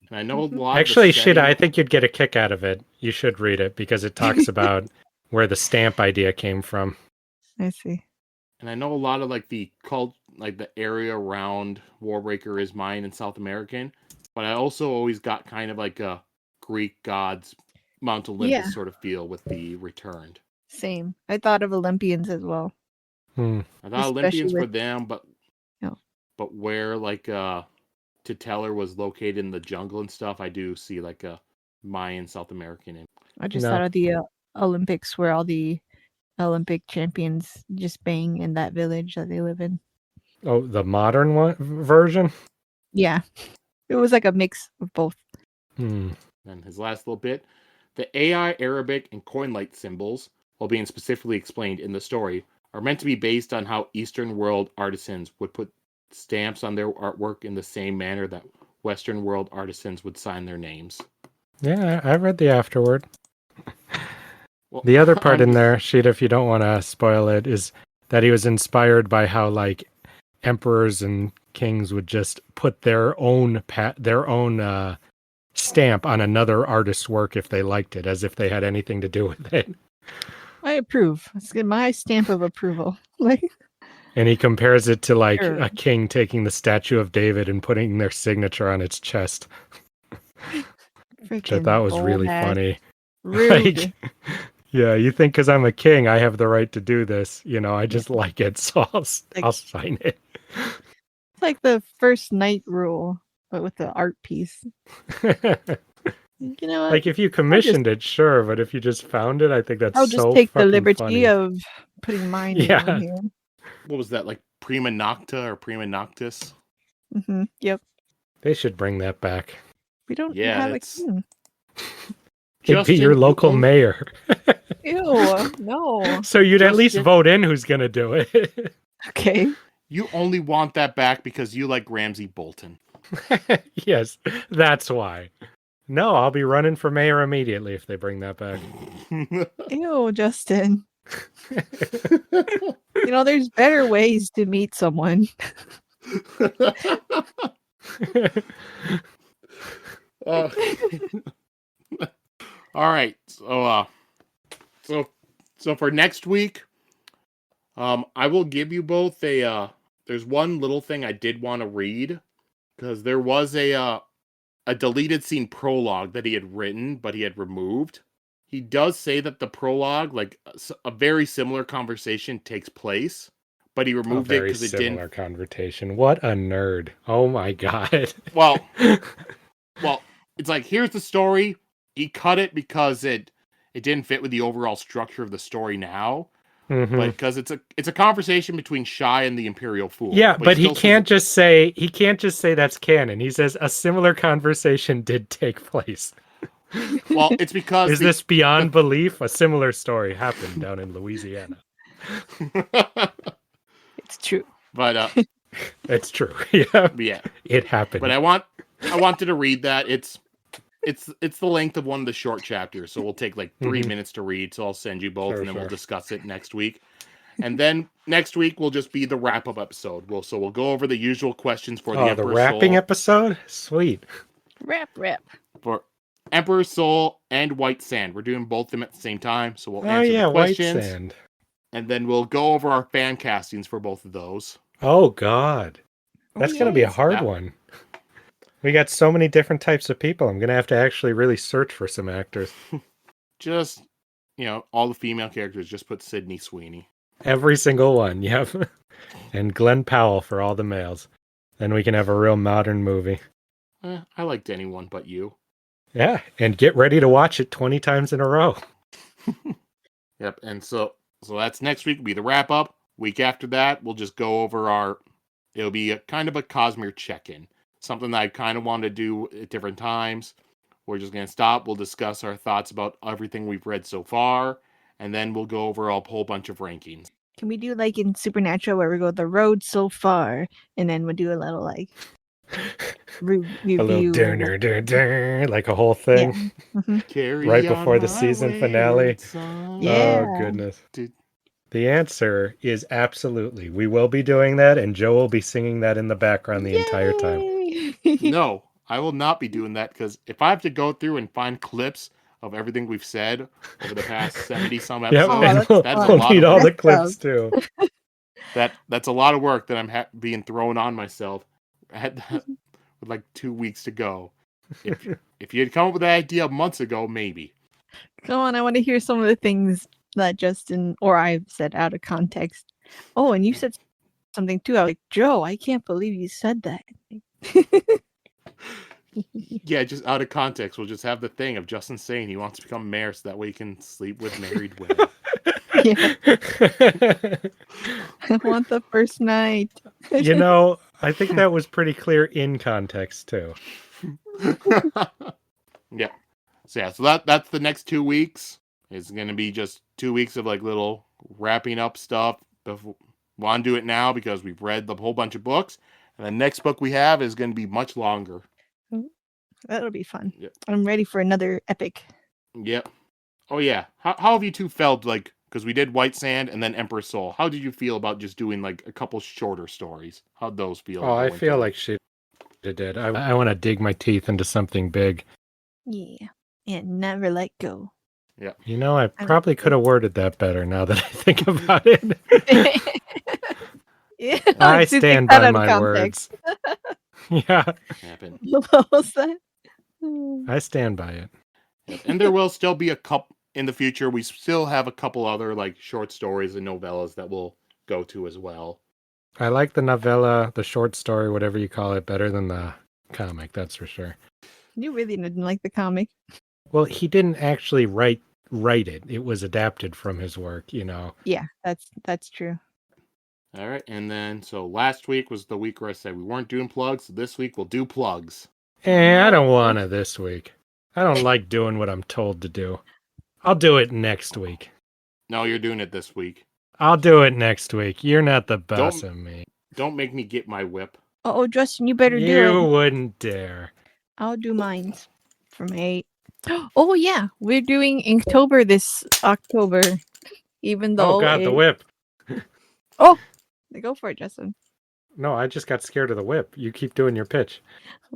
And I know a lot Actually, Sheta, I think you'd get a kick out of it. You should read it because it talks about where the stamp idea came from. I see. And I know a lot of the area around Warbreaker is Mayan and South American, but I also always got kind of like a Greek gods Mount Olympus sort of feel with the Returned. Same. I thought of Olympians as well. I thought Olympians were them, but where Teteller was located in the jungle and stuff, I do see like a Mayan South American. I just thought of the Olympics where all the Olympic champions just bang in that village that they live in. Oh, the modern version? Yeah. It was like a mix of both. And his last little bit, the AI, Arabic, and coin-light symbols, while being specifically explained in the story, are meant to be based on how Eastern world artisans would put stamps on their artwork in the same manner that Western world artisans would sign their names. Yeah, I read the afterword. Well, the other part in there, Sheeta, if you don't want to spoil it, is that he was inspired by how emperors and kings would just put their own stamp on another artist's work if they liked it, as if they had anything to do with it. I approve. Let's get my stamp of approval. And he compares it to a king taking the statue of David and putting their signature on its chest. Which I thought was really funny. Rude. Yeah, you think because I'm a king, I have the right to do this. I just like it, so I'll sign it. It's like the first night rule, but with the art piece. You know what? If you commissioned it, sure, but if you just found it, I think that's so fucking funny. I'll just take the liberty of putting mine in here. What was that, Prima Nocta or Prima Noctis? Mm-hmm. Yep. They should bring that back. We don't have a king. He'd be your local mayor. Ew, no. So you'd at least vote in who's going to do it. Okay. You only want that back because you like Ramsay Bolton. Yes, that's why. No, I'll be running for mayor immediately if they bring that back. Ew, Justin. There's better ways to meet someone. All right. So for next week, I will give you both there's one little thing I did want to read because there was a deleted scene prologue that he had written but he had removed. He does say that the prologue, like a very similar conversation takes place, but he removed it because it didn't. Similar conversation. What a nerd! Oh my god. Well, it's like here's the story. He cut it because it didn't fit with the overall structure of the story now. Mm-hmm. But because it's a conversation between Shai and the Imperial Fool. Yeah, but he can't just say that's canon. He says a similar conversation did take place. Well, it's because is this beyond belief? A similar story happened down in Louisiana. It's true. But it's true. Yeah. Yeah. It happened. But I wanted to read that. It's the length of one of the short chapters, so we'll take like 3 minutes to read. So I'll send you both, and then we'll discuss it next week. And then next week will just be the wrap-up episode. We'll go over the usual questions for the Emperor's the wrapping Soul. episode. Sweet. Wrap. For Emperor's Soul and White Sand, we're doing both of them at the same time. So we'll answer the questions, White Sand. And then we'll go over our fan castings for both of those. Oh God, that's gonna be a hard one. We got so many different types of people. I'm gonna have to actually really search for some actors. Just, all the female characters. Just put Sydney Sweeney. Every single one, yep. And Glenn Powell for all the males. Then we can have a real modern movie. I liked anyone but you. Yeah, and get ready to watch it 20 times in a row. Yep, and so that's next week will be the wrap up. Week after that, we'll just go over it'll be a kind of a Cosmere check-in. Something that I kind of want to do at different times. We're just going to stop. We'll discuss our thoughts about everything we've read so far. And then we'll go over a whole bunch of rankings. Can we do like in Supernatural where we go the road so far and then we'll do a little like review. A little dur, like a whole thing. Yeah. Mm-hmm. Right before the season finale. Yeah. Oh, goodness. The answer is absolutely. We will be doing that, and Joe will be singing that in the background the entire time. No, I will not be doing that, because if I have to go through and find clips of everything we've said over the past 70-some episodes, that's a lot need of all work. the clips, too. That's a lot of work that I'm being thrown on myself with like 2 weeks to go. If you had come up with that idea months ago, maybe. Come on, I want to hear some of the things that Justin or I said out of context. Oh, and you said something too. I was like, Joe, I can't believe you said that. Yeah, just out of context. We'll just have the thing of Justin saying he wants to become mayor so that way he can sleep with married women. Yeah. I want the first night. I think that was pretty clear in context, too. Yeah. So that's the next 2 weeks. It's going to be just 2 weeks of like little wrapping up stuff. Want to do it now because we've read the whole bunch of books. And the next book we have is going to be much longer. That'll be fun. Yep. I'm ready for another epic. Yep. Oh, yeah. How have you two felt, like, because we did White Sand and then Emperor's Soul. How did you feel about just doing like a couple shorter stories? How'd those feel? Oh, I feel like she did. I want to dig my teeth into something big. Yeah. And never let go. Yeah. I probably could have worded that better now that I think about it. Yeah, I stand by my words. Yeah. What was that? I stand by it. And there will still be a couple in the future. We still have a couple other like short stories and novellas that we'll go to as well. I like the novella, the short story, whatever you call it, better than the comic, that's for sure. You really didn't like the comic. Well, he didn't actually write it. It was adapted from his work, Yeah, that's true. All right, and then so last week was the week where I said we weren't doing plugs. So this week we'll do plugs. I don't want to this week. I don't like doing what I'm told to do. I'll do it next week. No, you're doing it this week. I'll do it next week. You're not the boss of me. Don't make me get my whip. Oh, Justin, you better do You it. wouldn't dare. I'll do mine from 8. Oh yeah, we're doing Inktober this October. Even Oh though God, the it... whip. Oh, go for it, Justin. No, I just got scared of the whip. You keep doing your pitch.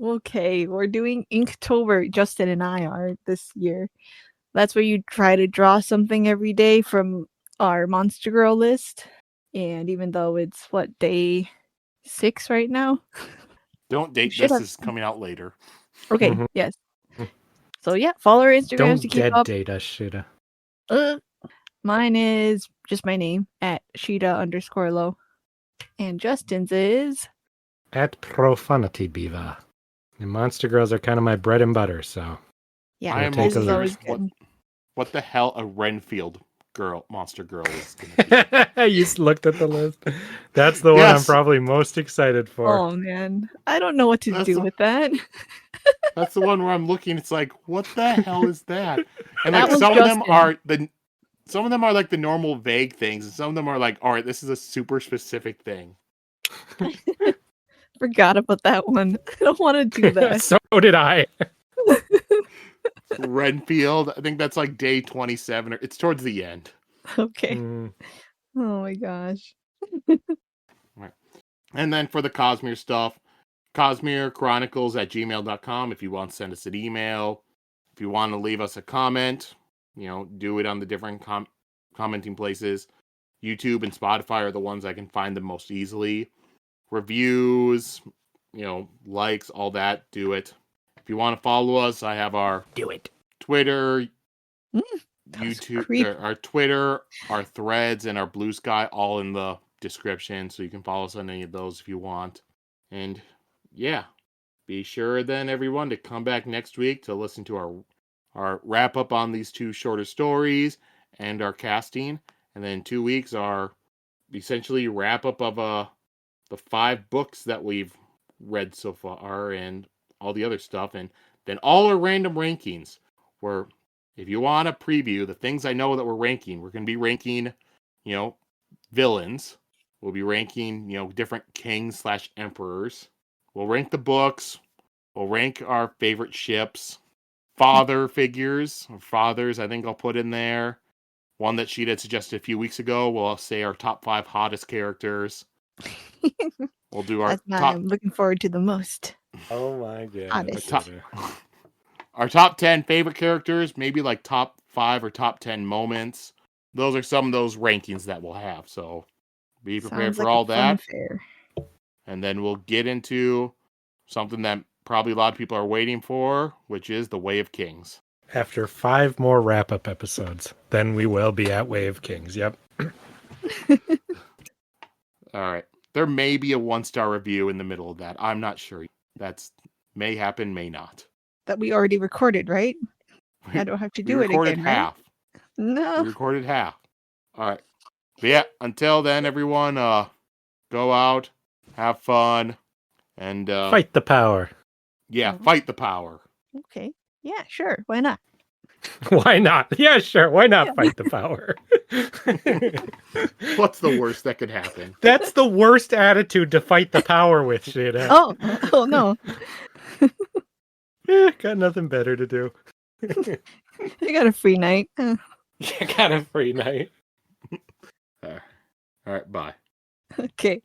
Okay, we're doing Inktober. Justin and I are this year. That's where you try to draw something every day from our Monster Girl list. And even though it's day 6 right now. Don't date this. Is coming out later. Okay, Mhm. yes. So yeah, follow our Instagrams Don't to keep dead up. date us, Sheta. Mine is just my name at Sheta_low. And Justin's is At Profanity Beaver. And Monster Girls are kind of my bread and butter, so. yeah. I am take His a is look. always What, good. what the hell a Renfield monster girl is gonna be? You looked at the list. That's the one I'm Yes. probably most excited for. Oh man, I don't know what to That's do a- with that. That's the one where I'm looking. It's like, what the hell is that? And That like one's some of them Justin. are like the normal vague things, and some of them are like, all right, this is a super specific thing. Forgot about that one. I don't want to do that. So did I. Renfield, I think that's like day 27, or it's towards the end. Okay. Mm, Oh my gosh. And then for the Cosmere stuff, CosmereChronicles@gmail.com if you want to send us an email. If you want to leave us a comment, do it on the different commenting places. YouTube and Spotify are the ones I can find the most easily. Reviews, likes, all that, do it. If you want to follow us, I have our do it. Twitter, That was YouTube, creepy. our Twitter, our Threads, and our Blue Sky all in the description, so you can follow us on any of those if you want. And yeah, be sure then everyone to come back next week to listen to our wrap up on these 2 shorter stories and our casting. And then 2 weeks are essentially wrap up of the 5 books that we've read so far and all the other stuff, and then all our random rankings, where if you want a preview the things I know that we're ranking, we're going to be ranking villains, we'll be ranking different kings/emperors, we'll rank the books, we'll rank our favorite ships, father figures or fathers. I think I'll put in there one that she had suggested a few weeks ago. We'll say our top 5 hottest characters. We'll do our That's what top I'm looking forward to the most. Oh my God. Honest. our top 10 favorite characters, maybe like top 5 or top 10 moments. Those are some of those rankings that we'll have. So be prepared Sounds for like all a fun that. fair. And then we'll get into something that probably a lot of people are waiting for, which is the Way of Kings. After 5 more wrap-up episodes, then we will be at Way of Kings. Yep. All right. There may be a 1-star review in the middle of that. I'm not sure. That's may happen, may not. That we already recorded, right? I don't have to do it recorded again, half. right? No. We recorded half. All right. But yeah, until then, everyone, go out, have fun, and Fight the power. Yeah, Mhm. fight the power. Okay. Yeah, sure. Why not? Why not? Yeah, sure. Why not Yeah. fight the power? What's the worst that could happen? That's the worst attitude to fight the power with, shit. Oh no. Got nothing better to do. I got a free night. You got a free night. All right, bye. Okay.